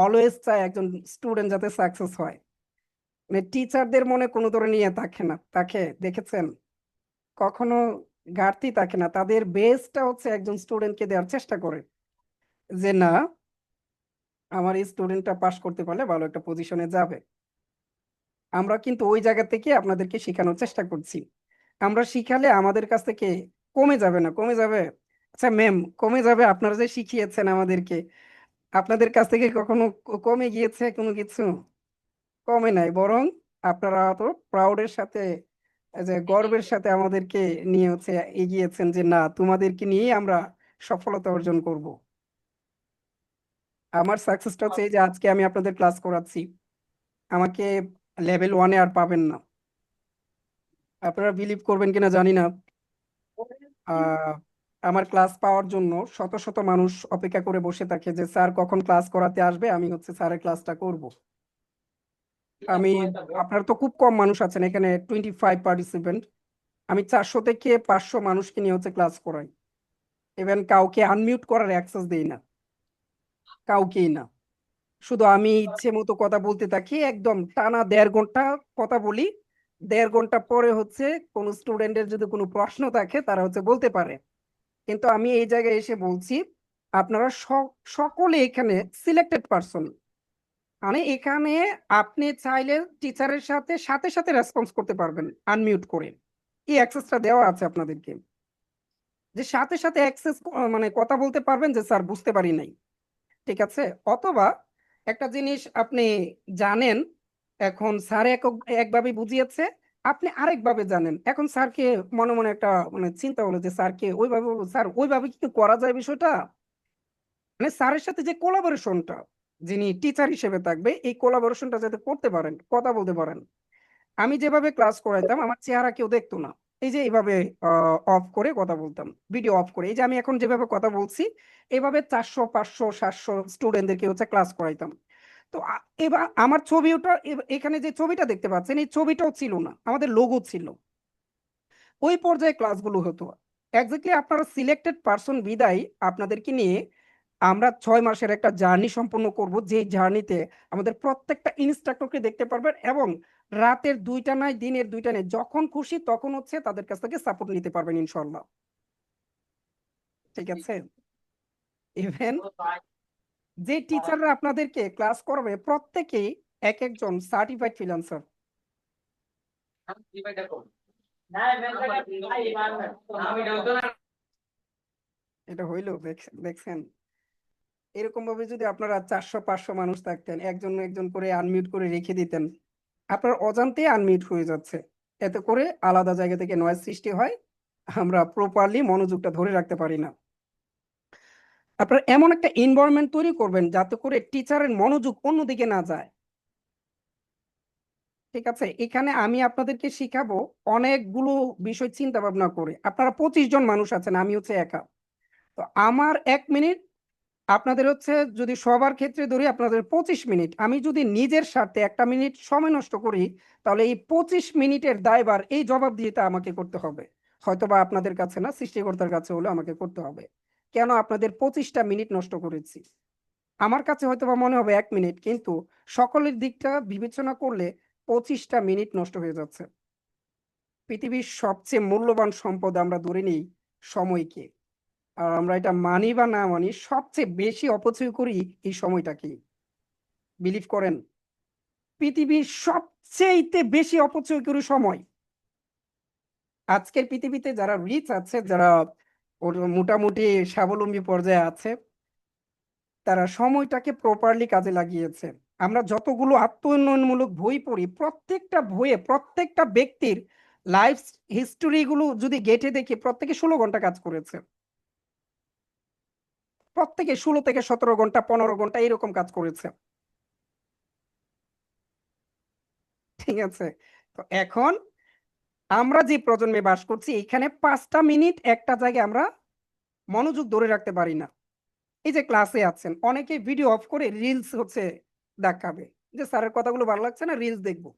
অলওয়েজ চায় একজন স্টুডেন্ট যাতে সাকসেস হয়। মানে টিচারদের মনে কোনো ধরনের নিয়ে থাকে না, তাকে দেখেছেন? কখনো ঘাটতি থাকে না, তাদের বেস্টটা হচ্ছে একজন স্টুডেন্টকে দেওয়ার চেষ্টা করে, যে না আমার এই স্টুডেন্টটা পাস করতে পারলে ভালো একটা পজিশনে যাবে। আমরা কিন্তু ওই জায়গা থেকে আপনাদেরকে শেখানোর চেষ্টা করছি। আমরা শিখালে আমাদের কাছ থেকে কমে যাবে না, কমে যাবে? আচ্ছা ম্যাম, কমে যাবে? আপনারা যে শিখিয়েছেন আমাদেরকে, আপনাদের কাছ থেকে কখনো কমে গিয়েছে কোনো কিছু? কমে নাই, বরং আপনারা তো প্রাউডের সাথে, এই যে গর্বের সাথে আমাদেরকে নিয়ে হচ্ছে এগিয়েছেন, যে না তোমাদেরকে নিয়েই আমরা সফলতা অর্জন করব। আমার সাকসেসটা হচ্ছে এই যে আজকে আমি আপনাদের ক্লাস করাচ্ছি, আমাকে লেভেল 1-এ আর পাবেন না। আপনারা বিলিভ করবেন কিনা জানি না, আহ আমার ক্লাস পাওয়ার জন্য শত শত মানুষ অপেক্ষা করে বসে থাকে যে স্যার কখন ক্লাস করাতে আসবে, আমি হচ্ছে স্যারের ক্লাসটা করব। আমি, আপনার তো খুব কম মানুষ আছেন এখানে, 25 পার্টিসিপেন্ট, আমি 400 থেকে 500 মানুষকে নিয়ে হচ্ছে ক্লাস করাই। ইভেন কাউকে আনমিউট করার অ্যাক্সেস দেই না, কাউকেই না। শুধু আমি ইচ্ছে মতো কথা বলতে থাকি, একদম টানা 1.5 ঘন্টা কথা বলি। 1.5 ঘন্টা পরে হচ্ছে কোন স্টুডেন্টের যদি কোনো প্রশ্ন থাকে তারা হচ্ছে বলতে পারে। কিন্তু আমি এই জায়গায় এসে বলছি আপনারা সকলে এখানে সিলেক্টেড পারসন, মানে এখানে আপনি চাইলে টিচারের সাথে সাথে সাথে রেসপন্স করতে পারবেন আনমিউট করে। এই অ্যাক্সেসটা দেওয়া আছে আপনাদেরকে, যে সাথে সাথে অ্যাক্সেস মানে কথা বলতে পারবেন যে স্যার বুঝতে পারি নাই, ঠিক আছে। অথবা একটা জিনিস আপনি জানেন, এখন স্যার একভাবে বুঝিয়েছে, আপনি আরেকভাবে জানেন, এখন স্যারকে মনে মনে একটা মানে চিন্তা হলো যে স্যারকে ওইভাবে বলবো, স্যার ওইভাবে কি করা যায় বিষয়টা, মানে স্যারের সাথে যে কোলাবোরেশনটা, যিনি টিচার হিসেবে থাকবে, এই কোলাবোরেশনটা যাতে করতে পারেন, কথা বলতে পারেন। আমি যেভাবে ক্লাস করাইতাম আমার চেহারা কেউ দেখতো না, এই যে এইভাবে অফ করে কথা বলতাম, ভিডিও অফ করে, এই যে আমি এখন যেভাবে কথা বলছি এইভাবে 400 500 700 স্টুডেন্টদেরকে হচ্ছে ক্লাস করাইতাম। তো এবার আমার ছবিটা এখানে যে ছবিটা দেখতে পাচ্ছেন এই ছবিটাও ছিল না, আমাদের লোগো ছিল। ওই পর্যায়ে ক্লাসগুলো হতো। এক্স্যাক্টলি আপনারা সিলেক্টেড পারসন বিদায় আপনাদেরকে নিয়ে আমরা 6 মাসের একটা জার্নি সম্পন্ন করব, যে জার্নিতে আমাদের প্রত্যেকটা ইনস্ট্রাক্টরকে দেখতে পারবেন এবং রাতের 2টা নাই দিনের 2টা নেই, যখন খুশি তখন হচ্ছে তাদের কাছ থেকে সাপোর্ট নিতে পারবেন ইনশাল্লাহ, ঠিক আছে। ইভেন যে টিচাররা আপনাদেরকে ক্লাস করবে প্রত্যেকেই এক একজন সার্টিফাইড ফ্রিল্যান্সার। এটা হইলো দেখছেন, এরকম ভাবে যদি আপনারা 400 500 মানুষ থাকতেন, একজন একজন করে আনমিউট করে রেখে দিতেন, আপনার অজান্তে আনমিউট হয়ে যাচ্ছে, এতে করে আলাদা জায়গা থেকে নয়েজ সৃষ্টি হয়, আমরা প্রপারলি মনোযোগটা ধরে রাখতে পারি না। আপনার এমন একটা এনভায়রনমেন্ট তৈরি করবেন যাতে করে টিচারের মনোযোগ অন্যদিকে না যায়, ঠিক আছে। এখানে আমি আপনাদেরকে শিখাবো অনেকগুলো বিষয় চিন্তা ভাবনা করে। আপনারা 25 জন মানুষ আছেন, আমি হচ্ছে একা। তো আমার 1 মিনিট, আপনাদের হচ্ছে যদি সবার ক্ষেত্রে ধরি আপনাদের 25 মিনিট, আমি যদি নিজের স্বার্থে 1টা মিনিট সময় নষ্ট করি, তাহলে এই 25 মিনিটের দায়ভার এই জবাবদিহিতা আমাকে করতে হবে, হয়তোবা আপনাদের কাছে না, সৃষ্টিকর্তার কাছে হলে আমাকে করতে হবে। কেন আপনাদের 25টা মিনিট নষ্ট করেছি? আমার কাছে হয়তোবা মনে হবে 1 মিনিট, কিন্তু সকলের দিকটা বিবেচনা করলে 25টা মিনিট নষ্ট হয়ে যাচ্ছে। পৃথিবীর সবচেয়ে মূল্যবান সম্পদ আমরা ধরে নিই সময়কে, আর আমরা এটা মানি বা না মানি সবচেয়ে বেশি অপচয় করি এই সময়টাকে। বিলিভ করেন, পৃথিবীর সবচেয়ে বেশি অপচয় করি সময়। আজকের পৃথিবীতে যারা রিচ আছে, যারা মোটামুটি স্বাবলম্বী পর্যায়ে আছে, তারা সময়টাকে প্রপারলি কাজে লাগিয়েছে। আমরা যতগুলো আত্ম উন্নয়নমূলক বই পড়ি, প্রত্যেকটা বইয়ে প্রত্যেকটা ব্যক্তির লাইফ হিস্টোরি গুলো যদি গেটে দেখি, প্রত্যেকে 16 ঘন্টা কাজ করেছে, প্রত্যেকে 16 থেকে 17 ঘন্টা 15 ঘন্টা এরকম কাজ করেছে, ঠিক আছে। তো এখন আমরা যে প্রজন্মে বাস করছি, এখানে 5টা মিনিট একটা জায়গায় আমরা মনোযোগ ধরে রাখতে পারি না। এই যে ক্লাসে আছেন, অনেকে ভিডিও অফ করে রিলস হচ্ছে দেখাবে, যে স্যারের কথাগুলো ভালো লাগছে না, রিলস দেখবো।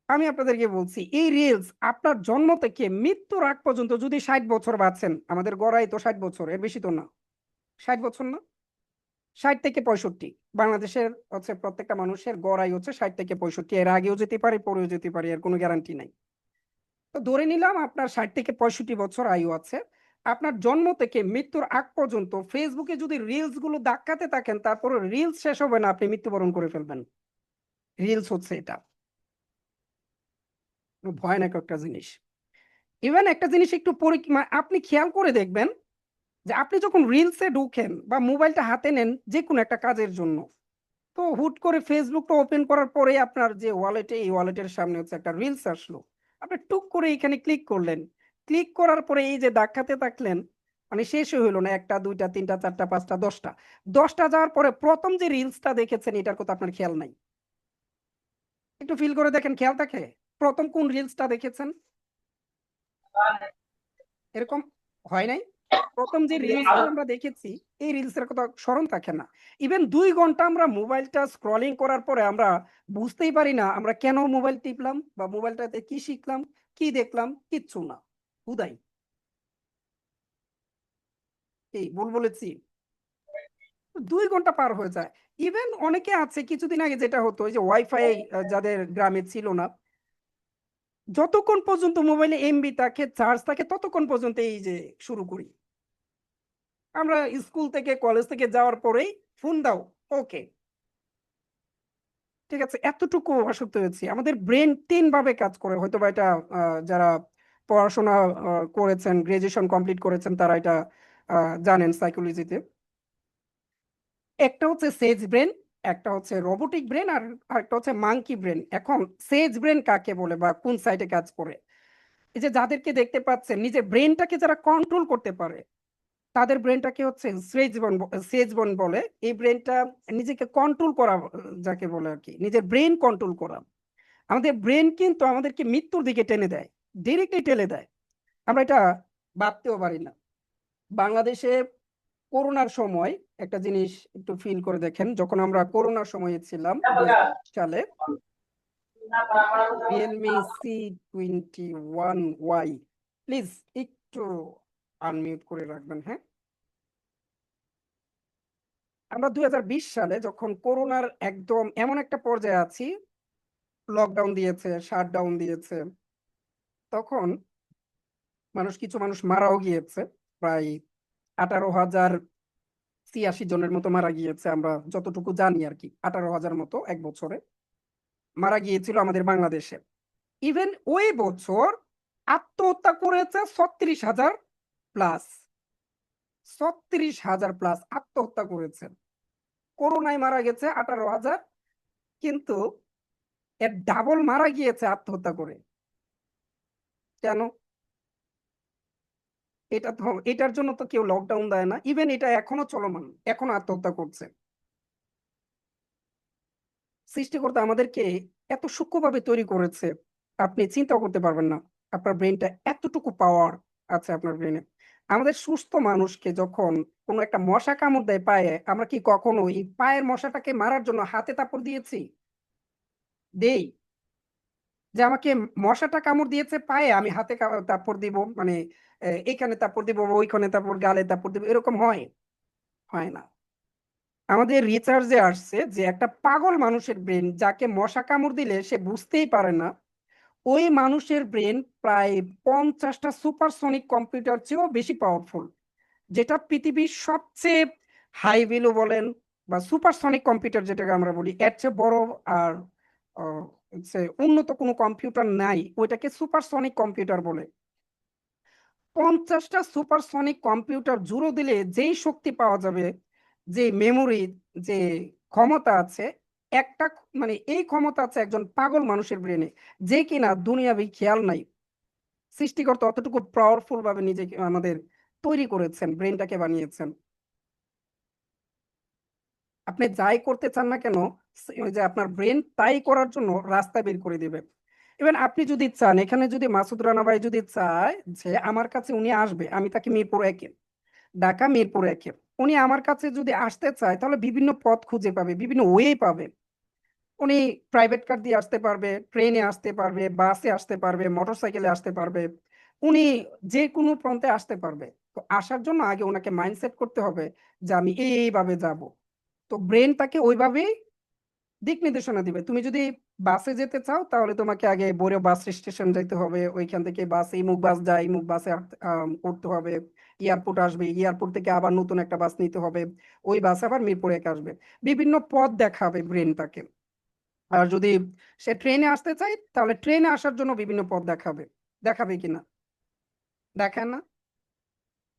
আমি আপনাদেরকে বলছি, এই রিলস আপনার জন্ম থেকে মৃত্যুর আগ পর্যন্ত, যদি 60 বছর বাঁচেন, আমাদের গড়াই তো 60 বছর, এর বেশি তো না, 60 বছর না, 60 থেকে 65, বাংলাদেশের হচ্ছে প্রত্যেকটা মানুষের গড়াই হচ্ছে 60 থেকে 65, এর আগেও যেতে পারে পরেও যেতে পারে, এর কোনো গ্যারান্টি নাই। তো ধরে নিলাম আপনার 60 থেকে 65 বছর আয়ু আছে। আপনার জন্ম থেকে মৃত্যুর আগ পর্যন্ত ফেসবুকে যদি রিলস গুলো দাক্কাতে থাকেন, তারপর রিলস শেষ হবে না, আপনি মৃত্যুবরণ করে ফেলবেন। রিলস হচ্ছে এটা ভয়ানক একটা জিনিস। ইভেন একটা জিনিস একটু আপনি খেয়াল করে দেখবেন, যে আপনি যখন রিলসে ঢুকেন বা মোবাইলটা হাতে নেন যে কোনো একটা কাজের জন্য, তো হুট করে ফেসবুকটা ওপেন করার পরে আপনার যে ওয়ালেটে, এই ওয়ালেটের সামনে হচ্ছে একটা রিলস আসলো, আপনি টুক করে এখানে ক্লিক করলেন, ক্লিক করার পরে এই যে দেখাতে থাকলেন, মানে শেষই হইলো না, 1টা 2টা 3টা 4টা 5টা 10টা, 10টা যাওয়ার পরে প্রথম যে রিলসটা দেখেছেন এটার কথা আপনার খেয়াল নাই। একটু ফিল করে দেখেন, খেয়াল থাকে প্রথম কোন রিলসটা দেখেছেন? এরকম হয় নাই? প্রথম যে রিলসটা আমরা দেখেছি এই রিলসের কথা স্মরণ থাকে না। ইভেন 2 ঘন্টা আমরা মোবাইলটা স্ক্রলিং করার পরে আমরা বুঝতেই পারি না আমরা কেন মোবাইল টিপলাম বা মোবাইলটাতে কি শিখলাম, কি দেখলাম, কিচ্ছু না, হুদাই। এই ভুল বলেছি? 2 ঘন্টা পার হয়ে যায়। ইভেন অনেকে আছে, কিছুদিন আগে যেটা হতো, ওই যে ওয়াইফাই যাদের গ্রামে ছিল না, যতক্ষণ পর্যন্ত মোবাইলে এমবি থাকে, চার্জ থাকে, ততক্ষণ পর্যন্ত এই যে শুরু করি। আমরা স্কুল থেকে কলেজ থেকে যাওয়ার পরেই ফোন দাও, ওকে, ঠিক আছে, এতটুকু আসক্ত হয়েছি। আমাদের ব্রেন 3 ভাবে কাজ করে, হয়তো বা এটা যারা পড়াশোনা করেছেন, গ্রাজুয়েশন কমপ্লিট করেছেন, তারা এটা জানেন সাইকোলজিতে। একটা হচ্ছে সেজ ব্রেন, একটা হচ্ছে রোবোটিক ব্রেন, আর একটা হচ্ছে মাঙ্কি ব্রেন। এখন সেজ ব্রেন কাকে বলে বা কোন সাইডে কাজ করে? এই যে যাদেরকে দেখতে পাচ্ছেন, নিজের ব্রেনটাকে যারা কন্ট্রোল করতে পারে, তাদের ব্রেনটাকে হচ্ছে সেজ বোন বলে। এই ব্রেনটা নিজেকে কন্ট্রোল করা, যাকে বলে আর কি, নিজের ব্রেন কন্ট্রোল করা। আমাদের ব্রেন কিন্তু আমাদেরকে মৃত্যুর দিকে টেনে দেয়, ডিরেক্টলি টেনে দেয়। আমরা এটা ভাবতেও পারি না। বাংলাদেশে করোনার সময় একটা জিনিস একটু ফিল করে দেখেন, যখন আমরা করোনার সময়ে ছিলাম 2020 সালে, রিয়েলমি C21Y, প্লিজ একটু আনমিউট করে রাখবেন, হ্যাঁ। আমরা 2020 সালে যখন করোনার একদম এমন একটা পর্যায়ে আছি, লকডাউন দিয়েছে, শাটডাউন দিয়েছে, তখন কিছু মানুষ মারাও গিয়েছে। প্রায় 18,086 জনের মতো মারা গিয়েছে, আমরা যতটুকু জানি আর কি। 18,000 মতো এক বছরে মারা গিয়েছিল আমাদের বাংলাদেশে। ইভেন ওই বছর আত্মহত্যা করেছে 36,000 প্লাস। 36,000 প্লাস আত্মহত্যা করেছে। করোনায় মারা গেছে 18,000, কিন্তু এর ডাবল মারা গিয়েছে আত্মহত্যা করে। কেন? এটার জন্য তো কেউ লকডাউন দেয় না। ইভেন এটা এখনো চলমান, এখনো আত্মহত্যা করছে। সৃষ্টিকর্তা আমাদেরকে এত সূক্ষ্মভাবে তৈরি করেছে, আপনি চিন্তা করতে পারবেন না। আপনার ব্রেনটা এতটুকু পাওয়ার আছে আপনার ব্রেনে। আমাদের সুস্থ মানুষকে যখন কোনো একটা মশা কামড় দেয় পায়ে, আমরা কি কখনো এই পায়ের মশাটাকে মারার জন্য হাতে তাপড় দিয়েছি? দেই? যে আমাকে মশাটা কামড় দিয়েছে পায়ে, আমি হাতে তাপড় দিব, মানে এখানে তাপড় দিব, ওইখানে তাপড়, গালে তাপড় দিব, এরকম হয়? হয় না। আমাদের রিসার্চে আসছে যে একটা পাগল মানুষের ব্রেন, যাকে মশা কামড় দিলে সে বুঝতেই পারে না, ওই মানুষের ব্রেন প্রায় 50টা সুপারসনিক কম্পিউটার চেয়েও বেশি পাওয়ারফুল। যেটা পৃথিবীর সবচেয়ে হাই ভ্যালু বলেন বা সুপারসনিক কম্পিউটার যেটাকে আমরা বলি, এর চেয়ে বড় আর হচ্ছে উন্নত কোনো কম্পিউটার নাই, ওইটাকে সুপারসনিক কম্পিউটার বলে। 50টা সুপারসনিক কম্পিউটার জুড়ে দিলে যেই শক্তি পাওয়া যাবে, যে মেমোরি, যে ক্ষমতা আছে, একটা মানে এই ক্ষমতা আছে একজন পাগল মানুষের ব্রেনে, যে কিনা দুনিয়াবি খেয়াল নাই। সৃষ্টিকর্তা অতটুকু পাওয়ারফুল ভাবে নিজেকে আমাদের তৈরি করেছেন, ব্রেনটাকে বানিয়েছেন। আপনি যাই করতে চান না কেন, ওই যে আপনার ব্রেন তাই করার জন্য রাস্তা বের করে দিবে। ইভেন আপনি যদি চান, এখানে যদি মাসুদ রানা ভাই যদি চায় যে আমার কাছে উনি আসবে, আমি তাকে মিরপুর 1-এ, ঢাকা মিরপুর 1-এ, উনি আমার কাছে যদি আসতে চায়, তাহলে বিভিন্ন পথ খুঁজে পাবে, বিভিন্ন ওয়ে পাবে। উনি প্রাইভেট কার দিয়ে আসতে পারবে, ট্রেনে আসতে পারবে, বাসে আসতে পারবে, মোটরসাইকেলে আসতে পারবে। উনি যে কোনো প্রান্তে আসতে পারবে। তো আসার জন্য আগে ওনাকে মাইন্ডসেট করতে হবে যে আমি এইভাবে যাব। তো ব্রেন তাকে ওইভাবেই দিক নির্দেশনা দিবে। তুমি যদি বাসে যেতে চাও, তাহলে তোমাকে আগে বড় বাস স্টেশন যাইতে হবে, ওইখান থেকে বাস, ইমুক বাস যায়, ইমুক বাসে উঠতে হবে, এয়ারপোর্ট আসবে, এয়ারপোর্ট থেকে আবার নতুন একটা বাস নিতে হবে, ওই বাস আবার মিরপুর 1 আসবে। বিভিন্ন পথ দেখাবে ব্রেন তাকে। আর যদি সে ট্রেনে আসতে চায়, তাহলে ট্রেনে আসার জন্য বিভিন্ন পথ দেখাবে। দেখাবে কিনা? দেখেন না,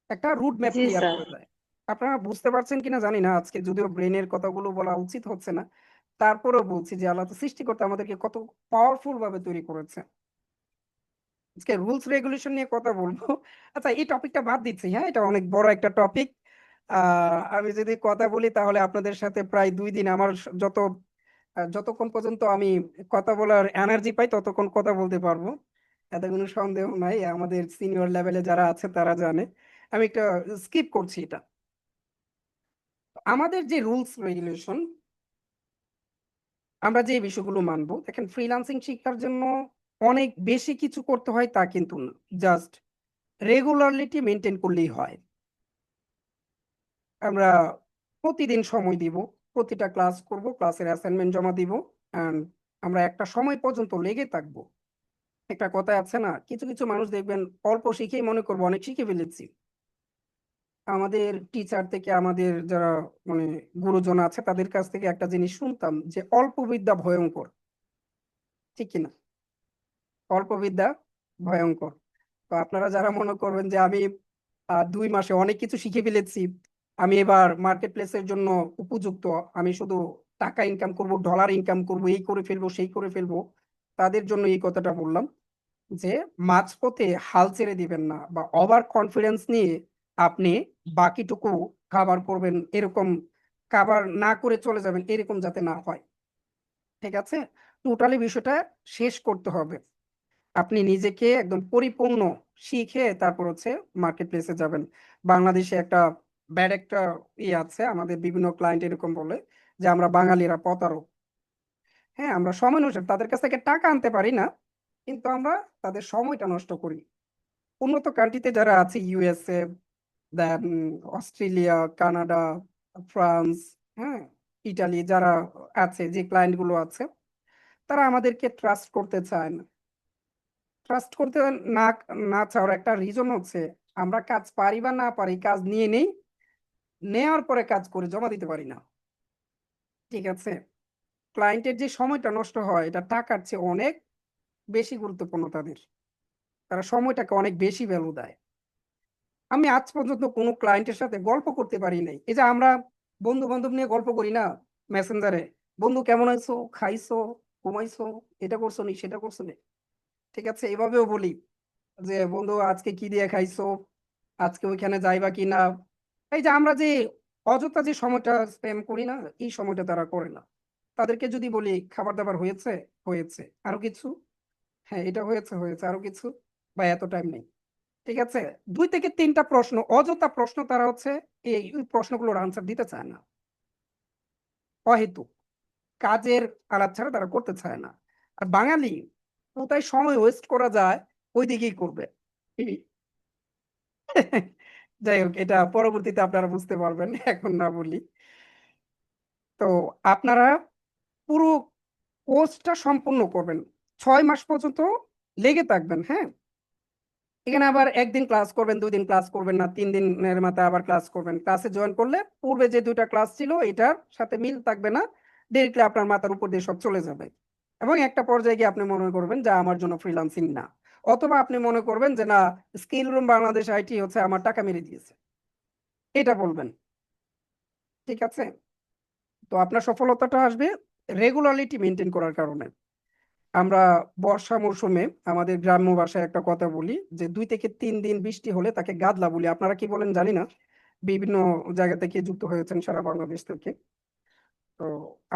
একটা রুট ম্যাপ জি ক্লিয়ার স্যার। করে দেয়। আপনারা বুঝতে পারছেন কিনা জানি না, আজকে যদিও ব্রেনের কথাগুলো বলা উচিত হচ্ছে না, তারপরেও বলছি যে আল্লাহ তো সৃষ্টিকর্তা আমাদেরকে কত পাওয়ারফুল ভাবে তৈরি করেছে। আজকে রুলস রেগুলেশন নিয়ে কথা বলবো। আচ্ছা, এই টপিকটা বাদ দিচ্ছি, হ্যাঁ, এটা অনেক বড় একটা টপিক। আমি যদি কথা বলি, তাহলে আপনাদের সাথে প্রায় 2 দিন আমার যতক্ষণ পর্যন্ত আমি কথা বলার এনার্জি পাই, ততক্ষণ কথা বলতে পারবো, এতে কোনো সন্দেহ নাই। আমাদের সিনিয়র লেভেলে যারা আছে তারা জানে। আমি একটা স্কিপ করছি এটা। আমাদের যে রুলস রেগুলেশন, আমরা যে বিষয়গুলো মানবো, দেখেন, ফ্রিল্যান্সিং শিক্ষার জন্য অনেক বেশি কিছু করতে হয় তা কিন্তু না। জাস্ট রেগুলারিটি মেনটেন করলেই হয়। আমরা প্রতিদিন সময় দিব, প্রতিটা ক্লাস করব, ক্লাসের অ্যাসাইনমেন্ট জমা দিব, অ্যান্ড আমরা একটা সময় পর্যন্ত লেগে থাকবো। একটা কথা আছে না, কিছু কিছু মানুষ দেখবেন অল্প শিখেই মনে করবো অনেক শিখে ফেলেছি। আমাদের টিচার থেকে, আমাদের যারা মানে গুরুজন আছে তাদের কাছ থেকে একটা জিনিস শুনতাম যে অল্প বিদ্যা ভয়ঙ্কর, ঠিক কিনা? অল্প বিদ্যা ভয়ঙ্কর। তো আপনারা যারা মনে করবেন যে আমি 2 মাসে অনেক কিছু শিখে ফেলেছি, আমি এবার মার্কেট প্লেসের জন্য উপযুক্ত, আমি শুধু টাকা ইনকাম করব, ডলার ইনকাম করব, এই করে ফেলবো সেই করে ফেলবো, তাদের জন্য এই কথাটা বললাম যে মাঝপথে হাল ছেড়ে দিবেন না, বা ওভার কনফিডেন্স নিয়ে আপনি বাকিটুকু কাভার করবেন, এরকম কাভার না করে চলে যাবেন, এরকম যাতে না হয়। ঠিক আছে? টোটালি বিষয়টা শেষ করতে হবে। আপনি নিজেকে একদম পরিপূর্ণ শিখে তারপর হচ্ছে মার্কেট প্লেসে যাবেন। বাংলাদেশে একটা ব্যাড একটা আছে, আমাদের বিভিন্ন ক্লায়েন্ট এরকম বলে যে আমরা বাঙালিরা প্রতারক। হ্যাঁ, আমরা সময় নষ্ট, তাদের কাছ থেকে টাকা আনতে পারি না, কিন্তু আমরা তাদের সময়টা নষ্ট করি। উন্নত কান্ট্রিতে যারা আছে, ইউএসএ, দেন অস্ট্রেলিয়া, কানাডা, ফ্রান্স, হ্যাঁ, ইটালি, যারা আছে, যে ক্লায়েন্ট গুলো আছে, তারা আমাদেরকে ট্রাস্ট করতে চায় না। ট্রাস্ট করতে না না চাওয়ার একটা রিজন হচ্ছে আমরা কাজ পারি বা না পারি, কাজ নিয়ে নেই, নেওয়ার পরে কাজ করে জমা দিতে পারি না। ঠিক আছে? ক্লায়েন্টের যে সময়টা নষ্ট হয় এটা টাকার চেয়ে অনেক বেশি গুরুত্বপূর্ণ তাদের। তারা সময়টাকে অনেক বেশি ভ্যালু দেয়। আমি আজ পর্যন্ত কোনো ক্লায়েন্টের সাথে গল্প করতে পারি নাই। এই যে আমরা বন্ধু বান্ধব নিয়ে গল্প করি না মেসেঞ্জারে, বন্ধু কেমন আছো, খাইছো, ঘুমাইছো, এটা করছো নি, সেটা করছো নি, ঠিক আছে, এভাবেও বলি যে বন্ধু আজকে কি দিয়ে খাইছো, আজকে ওইখানে যাইবা কি না। এই যে আমরা যে অযথা যে সময়টা স্পেন্ড করি না, এই সময়টা তারা করে না। তাদেরকে যদি বলি খাবার দাবার হয়েছে, হয়েছে, আরো কিছু, হ্যাঁ এটা হয়েছে, হয়েছে, আরো কিছু, বা এত টাইম নেই, ঠিক আছে, 2 থেকে 3টা প্রশ্ন, অযথা প্রশ্ন, তারা হচ্ছে এই এই প্রশ্নগুলোর আনসার দিতে চায় না, অহেতুক কাজের আলাপ ছাড়া তারা করতে চায় না। আর বাঙালি কোথায় সময় ওয়েস্ট করা যায় ওই দিকেই করবে। যাই হোক, এটা পরবর্তীতে আপনারা বুঝতে পারবেন, এখন না বলি। তো আপনারা পুরো কোর্সটা সম্পূর্ণ করবেন, 6 মাস পর্যন্ত লেগে থাকবেন। হ্যাঁ, এখানে আবার একদিন ক্লাস করবেন, 2 দিন ক্লাস করবেন না, 3 দিনের মাথায় আবার ক্লাস করবেন। ক্লাসে জয়েন করলে পূর্বে যে 2টা ক্লাস ছিল এটার সাথে মিল থাকবে না, ডিরেক্টলি আপনার মাথার উপর দিয়ে সব চলে যাবে। এবং একটা পর্যায়ে গিয়ে আপনি মনে করবেন যে আমার জন্য ফ্রিল্যান্সিং না, অথবা আপনি মনে করবেন যে না, স্কিল রুম বাংলাদেশ আইটি হচ্ছে আমার টাকা মেরে দিয়েছে, এটা বলবেন। ঠিক আছে? তো আপনার সফলতাটা আসবে রেগুলারিটি মেনটেন করার কারণে। আমরা বর্ষা মৌসুমে আমাদের গ্রাম্য ভাষায় একটা কথা বলি যে 2 থেকে 3 দিন বৃষ্টি হলে তাকে গাদলা বলি। আপনারা কি বলেন জানি না, বিভিন্ন জায়গা থেকে যুক্ত হয়েছেন সারা বাংলাদেশ থেকে। তো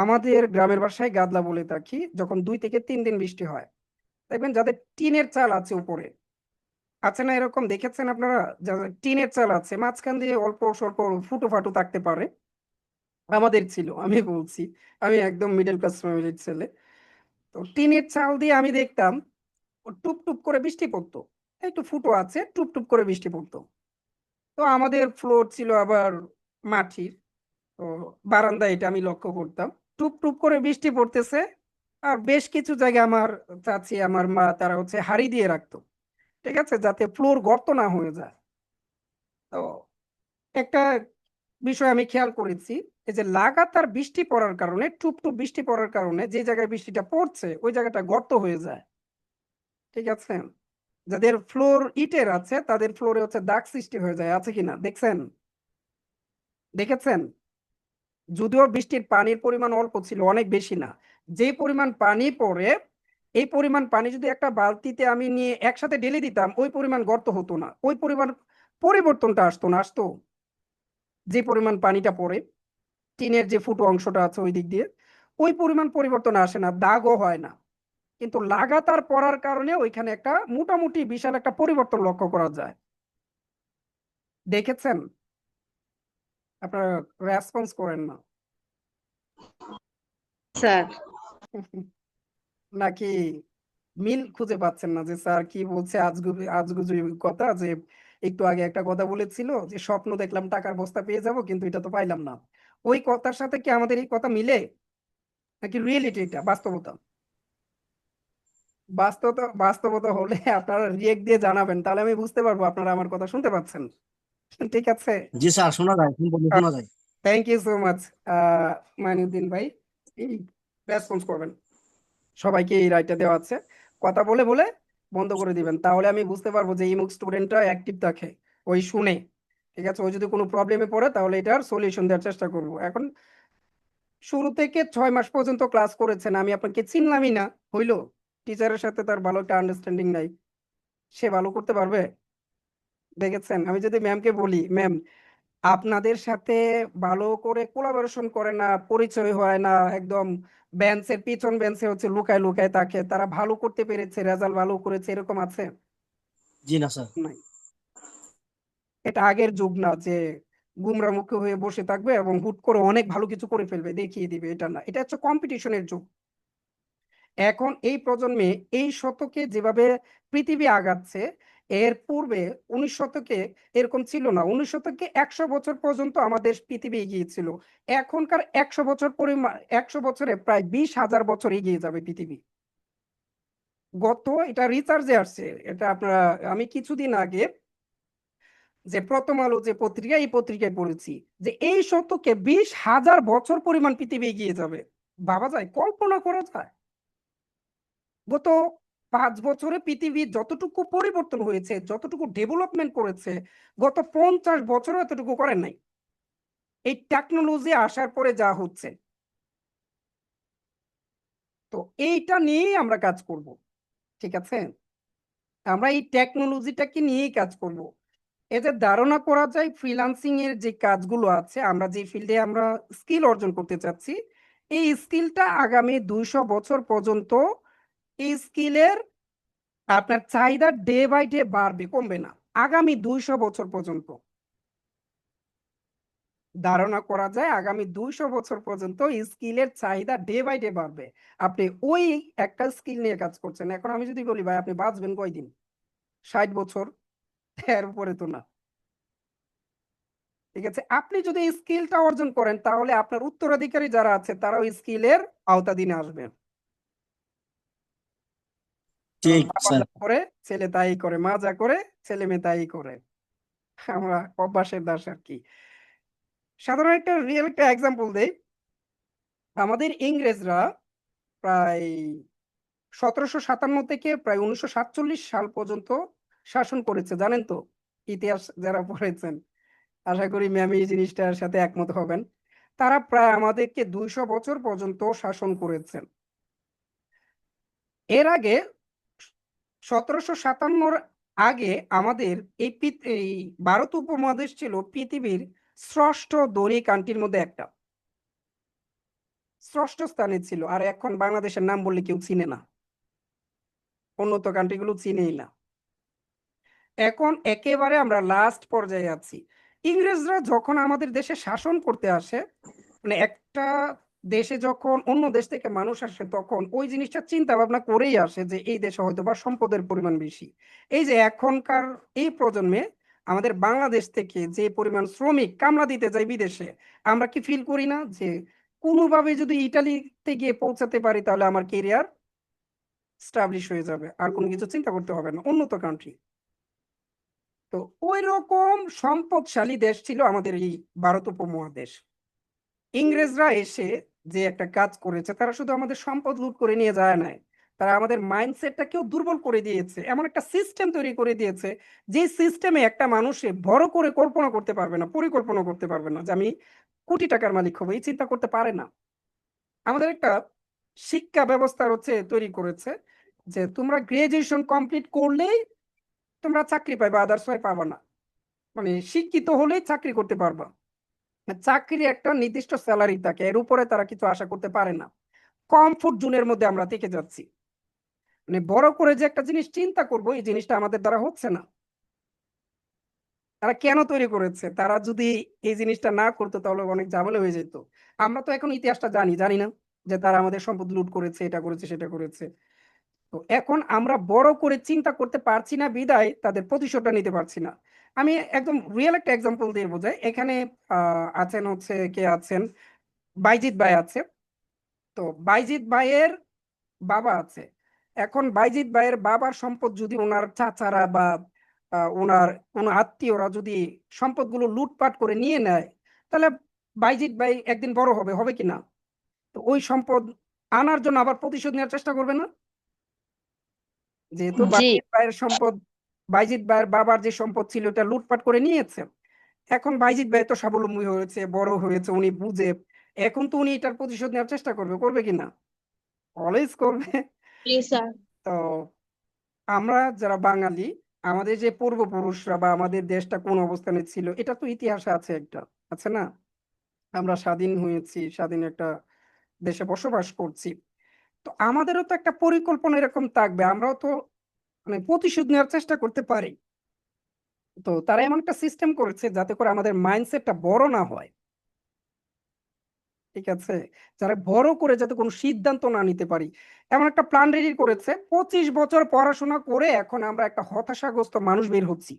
আমাদের গ্রামের ভাষায় গাদলা বলে থাকি যখন 2 থেকে 3 দিন বৃষ্টি হয়। দেখবেন যাদের টিনের চাল আছে উপরে, আছে না এরকম, দেখেছেন আপনারা, যাদের টিনের চাল আছে মাঝখান দিয়ে অল্প স্বল্প ফুটো ফাটু থাকতে পারে, আমাদের ছিল, আমি বলছি, আমি একদম মিডল ক্লাস ফ্যামিলির ছেলে। তো টিনের চাল দিয়ে আমি দেখতাম ও টুপ টুপ করে বৃষ্টি পড়তো, একটু ফুটো আছে, টুপ টুপ করে বৃষ্টি পড়তো। তো আমাদের ফ্লোর ছিল আবার মাটির, তো বারান্দায় এটা আমি লক্ষ্য করতাম, টুপ টুপ করে বৃষ্টি পড়তেছে। আর বেশ কিছু জায়গায় আমার চাচি, আমার মা, তারা হচ্ছে হাঁড়ি দিয়ে রাখতো, ঠিক আছে, যাতে ফ্লোর গর্ত না হয়ে যায়। তো একটা বিষয় আমি খেয়াল করেছি, এই যে লাগাতার বৃষ্টি পড়ার কারণে, টুপ টুপ বৃষ্টি পড়ার কারণে যে জায়গায় বৃষ্টিটা পড়ছে ওই জায়গাটা গর্ত হয়ে যায়। ঠিক আছে? যাদের ফ্লোর ইটের আছে তাদের ফ্লোরে হচ্ছে দাগ সৃষ্টি হয়ে যায়, আছে কিনা দেখছেন, দেখেছেন? যদিও বৃষ্টির পানির পরিমাণ অল্প ছিল, অনেক বেশি না, যে পরিমাণ পানি পড়ে, এই পরিমাণ পানি যদি একটা বালতিতে আমি নিয়ে একসাথে ঢেলে দিতাম ওই পরিমাণ গর্ত হতো না, ওই পরিমাণ পরিবর্তনটা আসতো না, আসতো যে পরিমাণ পানিটা পড়ে টিনের যে ফুটো অংশটা আছে ওই দিক দিয়ে, ওই পরিমাণ পরিবর্তন আসে না, দাগও হয় না। কিন্তু লাগাতার পড়ার কারণে ওইখানে একটা মোটামুটি বিশাল একটা পরিবর্তন লক্ষ্য করা যায়। দেখেছেন? আপনারা রেসপন্স করেন না স্যার। নাকি মিল খুঁজে পাচ্ছেন না যে স্যার কি বলছে, আজগুবি আজগুবি কথা, যে একটু আগে একটা কথা বলেছিল যে স্বপ্ন দেখলাম টাকার বস্তা পেয়ে যাব কিন্তু এটা তো পাইলাম না, ওই কথার সাথে কি আমাদের এই কথা মিলে, নাকি রিয়েলিটি, এটা বাস্তবতা? বাস্তবতা হলে আপনারা রিয়েক্ট দিয়ে জানাবেন, তাহলে আমি বুঝতে পারবো আপনারা আমার কথা শুনতে পাচ্ছেন। ঠিক আছে, জি স্যার, শোনা যায়, সম্পূর্ণ শোনা যায়। Thank you so much Mainuddin ভাই, এই রেসপন্স করবেন, সবাইকে এই রাইটটা দেওয়া আছে, কথা বলে বলে বন্ধ করে দিবেন, তাহলে আমি বুঝতে পারবো যে ইমুক স্টুডেন্টটা অ্যাক্টিভ থাকে, ওই শুনে, ঠিক আছে, ওই যদি কোনো প্রবলেমে পড়ে তাহলে এটার সলিউশন দেওয়ার চেষ্টা করবো। এখন শুরু থেকে 6 মাস পর্যন্ত ক্লাস করেছেন, আমি আপনাকে চিনলামই না, হইলো? টিচারের সাথে তার ভালো একটা আন্ডারস্ট্যান্ডিং নাই, সে ভালো করতে পারবে? দেখেছেন, আমি যদি ম্যামকে বলি, ম্যাম আপনাদের সাথে ভালো করে কোলাবোরেশন করে না, পরিচয় হয় না, একদম বেঞ্চের পিছন বেঞ্চে হচ্ছে লুকায় লুকায় থাকে, তারা ভালো করতে পেরেছে, রেজাল্ট ভালো করেছে, এরকম আছে? জি না স্যার। নাই। এটা আগের যুগ না যে গুমরামুখী হয়ে বসে থাকবে এবং হুট করে অনেক ভালো কিছু করে ফেলবে, দেখিয়ে দিবে, এটা না, এটা হচ্ছে কম্পিটিশনের যুগ। এখন এই প্রজন্মে, এই শতকে যেভাবে পৃথিবী আগাচ্ছে, এর পূর্বে 19 শতকে এরকম ছিল না। 19 শতকে 100 বছর পর্যন্ত আমাদের পৃথিবী এগিয়ে ছিল। এখনকার 100 বছর পরিমাণ, 100 বছরে প্রায় 20,000 বছর এগিয়ে যাবে পৃথিবী। এটা রিসার্চে আসছে, এটা আপনারা, আমি কিছুদিন আগে যে প্রথম আলো যে পত্রিকা, এই পত্রিকায় পড়েছি যে এই শতকে 20,000 বছর পরিমাণ পৃথিবী এগিয়ে যাবে। ভাবা যায়, কল্পনা করা যায়? গত 5 বছরে পৃথিবী যতটুকু পরিবর্তন হয়েছে, যতটুকু ডেভেলপমেন্ট করেছে, গত 50 বছরে এতটুকু করেন নাই। এই টেকনোলজি আসার পরে যা হচ্ছে, তো এইটা নিয়েই আমরা কাজ করব, ঠিক আছে? আমরা এই টেকনোলজিটাকে নিয়েই কাজ করব। এতে ধারণা করা যায় ফ্রিল্যান্সিং এর যে কাজগুলো আছে, আমরা যে ফিল্ডে আমরা স্কিল অর্জন করতে চাচ্ছি, এই স্কিলটা আগামী 200 বছর পর্যন্ত, এই স্কিলের আপনার চাহিদা ডে বাই ডে বাড়বে, কমবে না, আগামী 200 বছর পর্যন্ত। ধারণা করা যায় আগামী 200 বছর পর্যন্ত স্কিলের চাহিদা ডে বাই ডে বাড়বে। আপনি ওই একটা স্কিল নিয়ে কাজ করছেন, এখন আমি যদি বলি ভাই আপনি বাঁচবেন কয়দিন, 60 বছর, এর উপরে তো না। ঠিক আছে, আপনি যদি এই স্কিলটা অর্জন করেন তাহলে আপনার উত্তরাধিকারী যারা আছে তারা ওই স্কিলের আওতাধীনে আসবে। কারণ ঠিক বাবা স্যার। যা করে ছেলে তাই করে, মা যা করে ছেলে মেয়ে তাই করে, আমরা অভ্যাসের দাস আর কি। সাধারণ একটা রিয়েল একটা এক্সাম্পল দেই, আমাদের ইংরেজরা প্রায় 1757 থেকে প্রায় 1947 সাল পর্যন্ত শাসন করেছে, জানেন তো? ইতিহাস যারা পড়েছেন, আশা করি ম্যাম এই জিনিসটার সাথে একমত হবেন। তারা প্রায় আমাদেরকে 200 বছর পর্যন্ত শাসন করেছেন। এর আগে 1757 আগে আমাদের এই ভারত উপমহাদেশ ছিল পৃথিবীর ষষ্ঠ ধনী কান্ট্রির মধ্যে একটা, ষষ্ঠ স্থানে ছিল। আর এখন বাংলাদেশের নাম বললে কেউ চিনে না, উন্নত কান্ট্রিগুলো চিনেই না। এখন একেবারে আমরা লাস্ট পর্যায়ে আছি। ইংরেজরা যখন আমাদের দেশে শাসন করতে আসে, মানে একটা দেশে যখন অন্য দেশ থেকে মানুষ আসে, তখন ওই জিনিসটা চিন্তা ভাবনা করেই আসে যে এই দেশে হয়তো বা সম্পদের পরিমাণ বেশি। এই যে এখনকার এই প্রজন্মে আমাদের বাংলাদেশ থেকে যে পরিমাণ শ্রমিক কামলা দিতে যায় বিদেশে, আমরা কি ফিল করি না যে কোনোভাবে যদি ইটালিতে গিয়ে পৌঁছাতে পারি তাহলে আমার কেরিয়ার স্টাবলিশ হয়ে যাবে, আর কোনো কিছু চিন্তা করতে হবে না, উন্নত কান্ট্রি। তো ওই রকম সম্পদশালী দেশ ছিল আমাদের এই ভারত উপমহাদেশ। ইংরেজরা এসে যে একটা কাজ করেছে, তারা শুধু আমাদের সম্পদ লুট করে নিয়ে যায় নাই, তারা আমাদের মাইন্ডসেটটাকেও দুর্বল করে দিয়েছে, এমন একটা সিস্টেম তৈরি করে দিয়েছে যে সিস্টেমে একটা মানুষে বড় করে কল্পনা করতে পারবে না, পরিকল্পনা করতে পারবে না যে আমি কোটি টাকার মালিক হবো, এই চিন্তা করতে পারে না। আমাদের একটা শিক্ষা ব্যবস্থা হচ্ছে তৈরি করেছে যে তোমরা গ্রাজুয়েশন কমপ্লিট করলেই তোমরা চাকরি পাইবা, আদার্স পাবা না, মানে শিক্ষিত হলেই চাকরি করতে পারবা। চাকরি একটা নির্দিষ্ট স্যালারি থাকে, এর উপরে তারা কিছু আশা করতে পারে না। কমফোর্ট জোনের মধ্যে আমরা থেকে যাচ্ছি, মানে বড় করে যে একটা জিনিস চিন্তা করব, এই জিনিসটা আমাদের দ্বারা হচ্ছে না। তারা কেন তৈরি করেছে? তারা যদি এই জিনিসটা না করতো তাহলে অনেক ঝামেলা হয়ে যেত। আমরা তো এখন ইতিহাসটা জানি না যে তারা আমাদের সম্পদ লুট করেছে, এটা করেছে, সেটা করেছে। তো এখন আমরা বড় করে চিন্তা করতে পারছি না বিদায় তাদের প্রতিশোধটা নিতে পারছি না। আমি একদম রিয়েল একটা এক্সাম্পল দিয়ে বোঝাই। এখানে আছেন হচ্ছে, কে আছেন, বাইজিৎ ভাই আছে। তো বাইজিৎ ভাইয়ের বাবা আছে। এখন বাইজিৎ ভাইয়ের বাবার সম্পদ যদি ওনার চাচারা বা ওনার কোনো আত্মীয়রা যদি সম্পদগুলো লুটপাট করে নিয়ে নেয়, তাহলে বাইজিৎ ভাই একদিন বড় হবে, হবে কি না? তো ওই সম্পদ আনার জন্য আবার প্রতিশোধ নেওয়ার চেষ্টা করবে না? যেহেতু জি বাইজিৎ ভাইয়ের সম্পদ, বাইজিৎ ভাইয়ের বাবার যে সম্পদ ছিল ওটা লুটপাট করে নিয়েছে। এখন বাইজিৎ ভাই তো স্বাবলম্বী হয়েছে, বড় হয়েছে, উনি বুঝে, এখন তো উনি এটার প্রতিশোধ নেওয়ার চেষ্টা করবে, করবে কি না? অলওয়েজ করবে। Please sir. তো আমরা যারা বাঙালি, আমাদের যে পূর্বপুরুষরা বা আমাদের দেশটা কোন অবস্থানে ছিল এটা তো ইতিহাসে আছে, একটা আছে না? আমরা স্বাধীন হয়েছি, স্বাধীন একটা দেশে বসবাস করছি। তো আমাদেরও তো একটা পরিকল্পনা এরকম থাকবে, আমরাও তো মানে প্রতিশোধ নেওয়ার চেষ্টা করতে পারি। তো তারা এমন একটা সিস্টেম করেছে যাতে করে আমাদের মাইন্ডসেটটা বড় না হয়, ঠিক আছে? যারা বড় করে যাতে কোনো সিদ্ধান্ত না নিতে পারি, এমন একটা প্ল্যান রেডি করেছে। 25 বছর পড়াশোনা করে এখন আমরা একটা হতাশাগ্রস্ত মানুষ বের হচ্ছি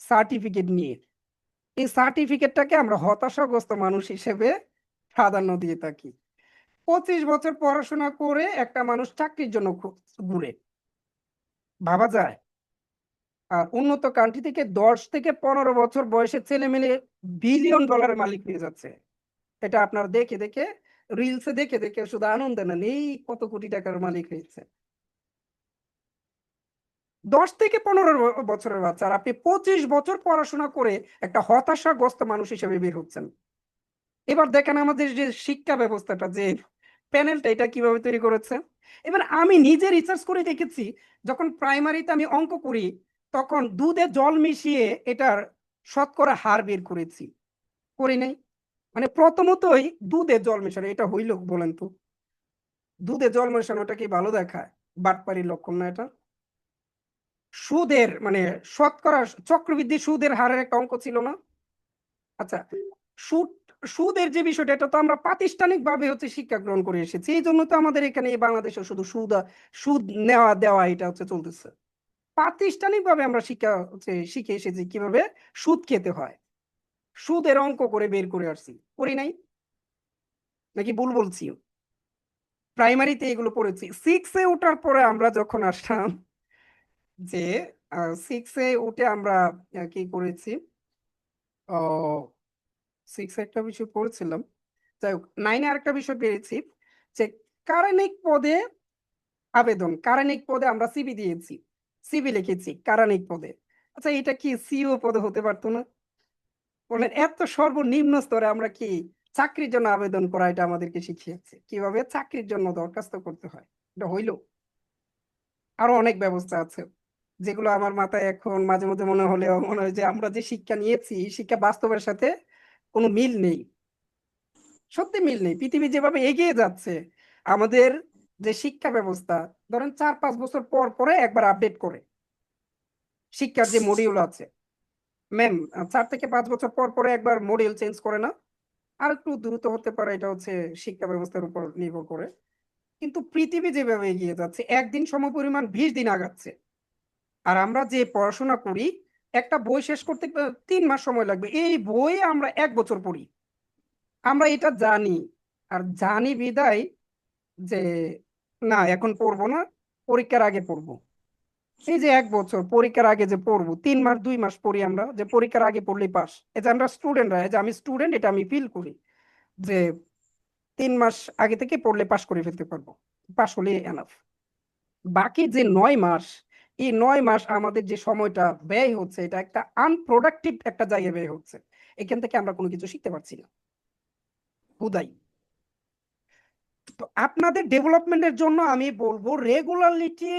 সার্টিফিকেট নিয়ে। এই সার্টিফিকেটটাকে আমরা হতাশাগ্রস্ত মানুষ হিসেবে প্রাধান্য দিয়ে থাকি। 25 বছর পড়াশোনা করে একটা মানুষ চাকরির জন্য ঘুরে, ভাবা যায়? আর উন্নত কান্ট্রি থেকে 10 থেকে 15 বছর বয়সে ছেলে মেলে বিলিয়ন ডলারের মালিক হয়ে যাচ্ছে। এটা আপনার দেখে দেখে, রিলসে দেখে দেখে শুধু আনন্দ নেন, এই কত কোটি টাকার মালিক হয়েছে। 10 থেকে 15 বছরের বাচ্চা, আর আপনি 25 বছর পড়াশোনা করে একটা হতাশাগ্রস্ত মানুষ হিসেবে বের হচ্ছেন। এবার দেখেন আমাদের যে শিক্ষা ব্যবস্থাটা, যে প্যানেলটা, এটা কিভাবে তৈরি করেছে। এবার আমি নিজে রিসার্চ করে দেখেছি, যখন প্রাইমারিতে আমি অঙ্ক করি তখন দুধে জল মিশিয়ে এটার শতকরা হার বের করেছি, করি নাই? মানে প্রথমতই দুধে জল মেশানো, এটা হইল বলেন তো? দুধে জল মেশানোটা কি ভালো দেখায়? বাটপাড়ির লক্ষণ না এটা? সুদের মানে শতকরা চক্রবৃদ্ধি সুদের হারের একটা অঙ্ক ছিল না? আচ্ছা, সুদ, সুদের যে বিষয়টা, এটা তো আমরা প্রাতিষ্ঠানিক ভাবে হচ্ছে শিক্ষা গ্রহণ করে এসেছি, এই জন্য তো আমাদের এখানে এই বাংলাদেশে শুধু সুদ নেওয়া দেওয়া এটা হচ্ছে চলতেছে। প্রাতিষ্ঠানিক ভাবে আমরা শিক্ষা হচ্ছে শিখে এসেছি কিভাবে সুদ খেতে হয়, সুদের অঙ্ক করে বের করে আসছি, করি নাই? নাকি ভুল বলছি? প্রাইমারিতে এগুলো পড়েছি। 6-এ ওঠার পরে আমরা যখন আসলাম, যে 6-এ উঠে আমরা কি করেছি, ও 6-এ একটা বিষয় পড়েছিলাম, যাই হোক 9-এ আরেকটা বিষয় পেয়েছি, যে কারানিক পদে আবেদন, কারানিক পদে আমরা সিভি দিয়েছি, সিভি লিখেছি কারানিক পদে। আচ্ছা, এটা কি সিইও পদে হতে পারতো না? বলেন, এত সর্বনিম্ন স্তরে আমরা কি চাকরির জন্য আবেদন করা, এটা আমাদেরকে শিখিয়েছে কিভাবে চাকরির জন্য দরখাস্ত করতে হয়, এটা হইলো? আরো অনেক ব্যবস্থা আছে যেগুলো আমার মাথায় এখন মাঝে মধ্যে মনে হলেও মনে হয় যে আমরা যে শিক্ষা নিয়েছি, এই শিক্ষা বাস্তবের সাথে কোনো মিল নেই, সত্যি মিল নেই। পৃথিবী যেভাবে এগিয়ে যাচ্ছে, আমাদের যে শিক্ষা ব্যবস্থা, ধরেন 4-5 বছর পর পরে একবার আপডেট করে শিক্ষার যে মডিউল আছে, ম্যাম 4 থেকে 5 বছর পর পরে একবার মডিউল চেঞ্জ করে না? আর একটু দ্রুত হতে পারে, এটা হচ্ছে শিক্ষা ব্যবস্থার উপর নির্ভর করে। কিন্তু পৃথিবী যেভাবে এগিয়ে যাচ্ছে, একদিন সমপরিমাণ 20 দিন আগাচ্ছে। আর আমরা যে পড়াশোনা করি, একটা বই শেষ করতে 3 মাস সময় লাগবে, এই বই আমরা 1 বছর পড়ি। আমরা এটা জানি, আর জানি বিদায় যে না এখন পড়বো না, পরীক্ষার আগে পড়বো। এই যে 1 বছর পরীক্ষার আগে যে পড়বো, 3 মাস 2 মাস পড়ি আমরা, যে পরীক্ষার আগে পড়লেই পাস। এই যে আমরা স্টুডেন্টরা, এই যে আমি স্টুডেন্ট, এটা আমি ফিল করি যে 3 মাস আগে থেকে পড়লে পাস করে ফেলতে পারবো, পাস হলে এনাফ। বাকি যে 9 মাস, এই 9 মাস আমাদের যে সময়টা ব্যয় হচ্ছে, এটা একটা আনপ্রোডাক্টিভ একটা জায়গায় ব্যয় হচ্ছে। এখান থেকে আমরা কোনো কিছু শিখতে পারছি না, হুদাই। তো আপনাদের ডেভেলপমেন্টের জন্য আমি বলবো রেগুলারিটি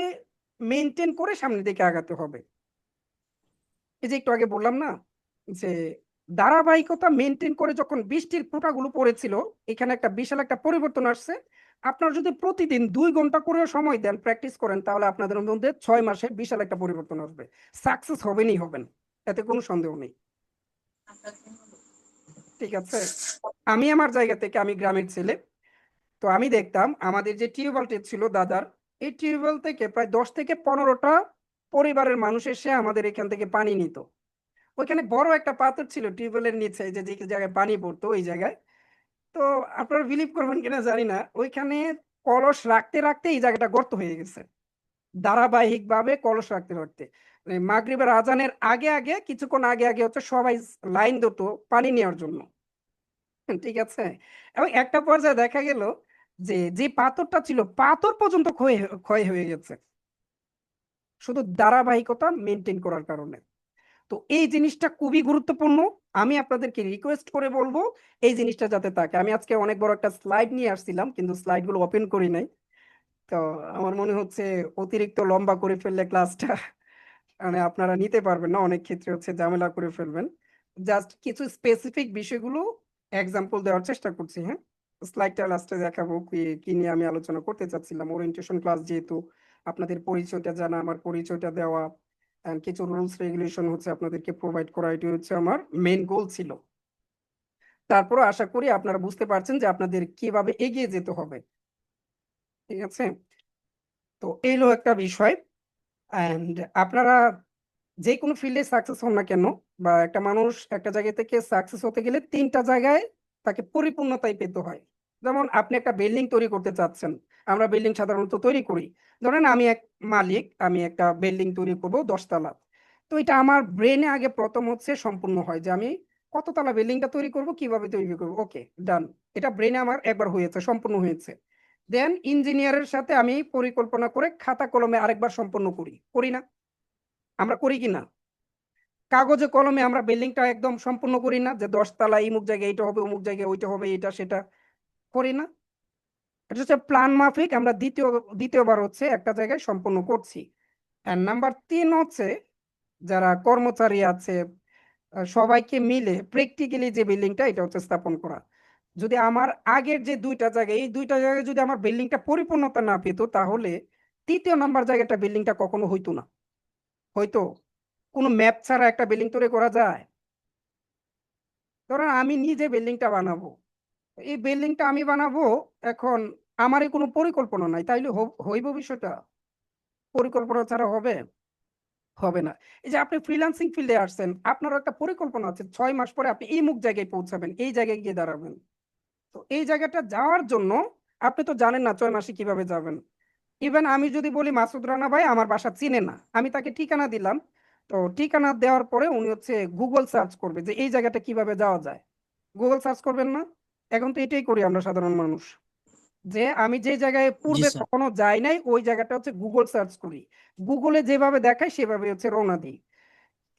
মেনটেন করে সামনের দিকে আগাতে হবে। এই যে একটু আগে বললাম না, যে ধারাবাহিকতা মেনটেন করে যখন বৃষ্টির ফোঁটাগুলো পড়েছিল, এখানে একটা বিশাল একটা পরিবর্তন আসছে। আপনারা যদি প্রতিদিন 2 ঘন্টা করে সময় দেন, প্র্যাকটিস করেন, তাহলে আপনাদের মধ্যে 6 মাসে বিশাল একটা পরিবর্তন আসবে। সাকসেস হবেনই হবেন, এতে কোনো সন্দেহ নেই, ঠিক আছে? আমি আমার জায়গা থেকে, আমি গ্রামের ছেলে, তো আমি দেখতাম আমাদের যে টিউবওয়েলটি ছিল দাদার, এই টিউবওয়েল থেকে প্রায় 10 থেকে 15টা পরিবারের মানুষ এসে আমাদের এখান থেকে পানি নিত। ওইখানে বড় একটা পাথর ছিল টিউবওয়েলের নিচে, যে যে জায়গায় পানি পড়তো ওই জায়গায়। তো আপনারা বিলিভ করবেন কিনা জানি না, ওইখানে কলস রাখতে রাখতে এই জায়গাটা গর্ত হয়ে গেছে, ধারাবাহিক ভাবে কলস রাখতে রাখতে। মাগরিবের আজানের আগে আগে কিছুক্ষণ আগে আগে হচ্ছে সবাই লাইন দিত পানি নেওয়ার জন্য। ঠিক আছে, এবং একটা পর্যায়ে দেখা গেল যে যে পাথরটা ছিল পাথর পর্যন্ত ক্ষয় ক্ষয় হয়ে গেছে শুধু ধারাবাহিকতা মেনটেন করার কারণে। তো এই জিনিসটা খুবই গুরুত্বপূর্ণ। আমি আপনাদেরকে রিকোয়েস্ট করে বলবো এই জিনিসটা যাতে থাকে। আমি আজকে অনেক বড় একটা স্লাইড নিয়ে আসছিলাম কিন্তু স্লাইড গুলো ওপেন করি নাই। তো আমার মনে হচ্ছে অতিরিক্ত লম্বা করে ফেললে ক্লাসটা মানে আপনারা নিতে পারবেন না, অনেক ক্ষেত্রে হচ্ছে ঝামেলা করে ফেলবেন। জাস্ট কিছু স্পেসিফিক বিষয়গুলো এক্সাম্পল দেওয়ার চেষ্টা করছি। হ্যাঁ, স্লাইডটা লাস্টে দেখাবো কি কি নিয়ে আমি আলোচনা করতে চাচ্ছিলাম। ওরিয়েন্টেশন ক্লাস যেহেতু আপনাদের পরিচয়টা জানা, আমার পরিচয়টা দেওয়া, and কিছু রুলস রেগুলেশন হচ্ছে আপনাদেরকে প্রোভাইড করা, এটি হচ্ছে আমার মেইন গোল ছিল। তারপরও আশা করি আপনারা বুঝতে পারছেন যে আপনাদের কিভাবে এগিয়ে যেতে হবে। ঠিক আছে, তো এই হলো একটা বিষয়। অ্যান্ড আপনারা যে কোনো ফিল্ডে সাকসেস হন না কেন, বা একটা মানুষ একটা জায়গা থেকে সাকসেস হতে গেলে তিনটা জায়গায় তাকে পরিপূর্ণতাই পেতে হয়। যেমন আপনি একটা বিল্ডিং তৈরি করতে চাচ্ছেন, আমরা বিল্ডিং সাধারণত তৈরি করি। ধরেন আমি এক মালিক, আমি একটা বিল্ডিং তৈরি করব 10 তলা। তো এটা আমার ব্রেনে আগে প্রথম হচ্ছে সম্পূর্ণ হয় যে আমি কততলা বিল্ডিংটা তৈরি করব, কিভাবে তৈরি করব। ওকে, ডান, এটা ব্রেনে আমার একবার হয়েছে, সম্পূর্ণ হয়েছে। দেন ইঞ্জিনিয়ারের সাথে আমি পরিকল্পনা করে খাতা কলমে আরেকবার সম্পন্ন করি, করি না? আমরা করি কি না? কাগজে কলমে আমরা বিল্ডিংটা একদম সম্পূর্ণ করি না, যে 10 তলা অমুক জায়গায় এইটা হবে, অমুক জায়গায় ওইটা হবে, এটা সেটা করি না? এটা হচ্ছে প্ল্যান মাফিক আমরা দ্বিতীয়বার হচ্ছে একটা জায়গায় সম্পূর্ণ করছি। আর নাম্বার 3 হচ্ছে যারা কর্মচারী আছে সবাইকে মিলে প্র্যাকটিক্যালি যে বিল্ডিংটা এটা হচ্ছে স্থাপন করা। যদি আমার আগের যে দুইটা জায়গায়, এই দুইটা জায়গায় যদি আমার বিল্ডিংটা পরিপূর্ণতা না পেত, তাহলে 3য় নাম্বার জায়গাটা বিল্ডিংটা কখনো হইতো না। হয়তো কোনো ম্যাপ ছাড়া একটা বিল্ডিং তৈরি করা যায়? ধরেন আমি নিজে বিল্ডিংটা বানাবো, এই বিল্ডিংটা আমি বানাবো, এখন আমারই কোনো পরিকল্পনা নাই, তাইলে হইব বিষয়টা? পরিকল্পনা ছাড়া হবে? হবে না। এই যে আপনি ফ্রিল্যান্সিং ফিল্ডে আসছেন, আপনারও একটা পরিকল্পনা আছে, 6 মাস পরে আপনি এই মুখ জায়গায় পৌঁছাবেন, এই জায়গায় গিয়ে দাঁড়াবেন। তো এই জায়গাটা যাওয়ার জন্য আপনি তো জানেন না 6 মাসে কিভাবে যাবেন। ইভেন আমি যদি বলি মাসুদ রানা ভাই আমার বাসা চিনে না, আমি তাকে ঠিকানা দিলাম, তো ঠিকানা দেওয়ার পরে উনি হচ্ছে গুগল সার্চ করবে যে এই জায়গাটা কিভাবে যাওয়া যায়। গুগল সার্চ করবেন না? এখন তো এটাই করি আমরা সাধারণ মানুষ, যে আমি যে জায়গায় জি পূর্বে স্যার। কখনো যাই নাই ওই জায়গাটা হচ্ছে গুগল সার্চ করি, গুগলে যেভাবে দেখায় সেভাবে হচ্ছে রওনা দিই।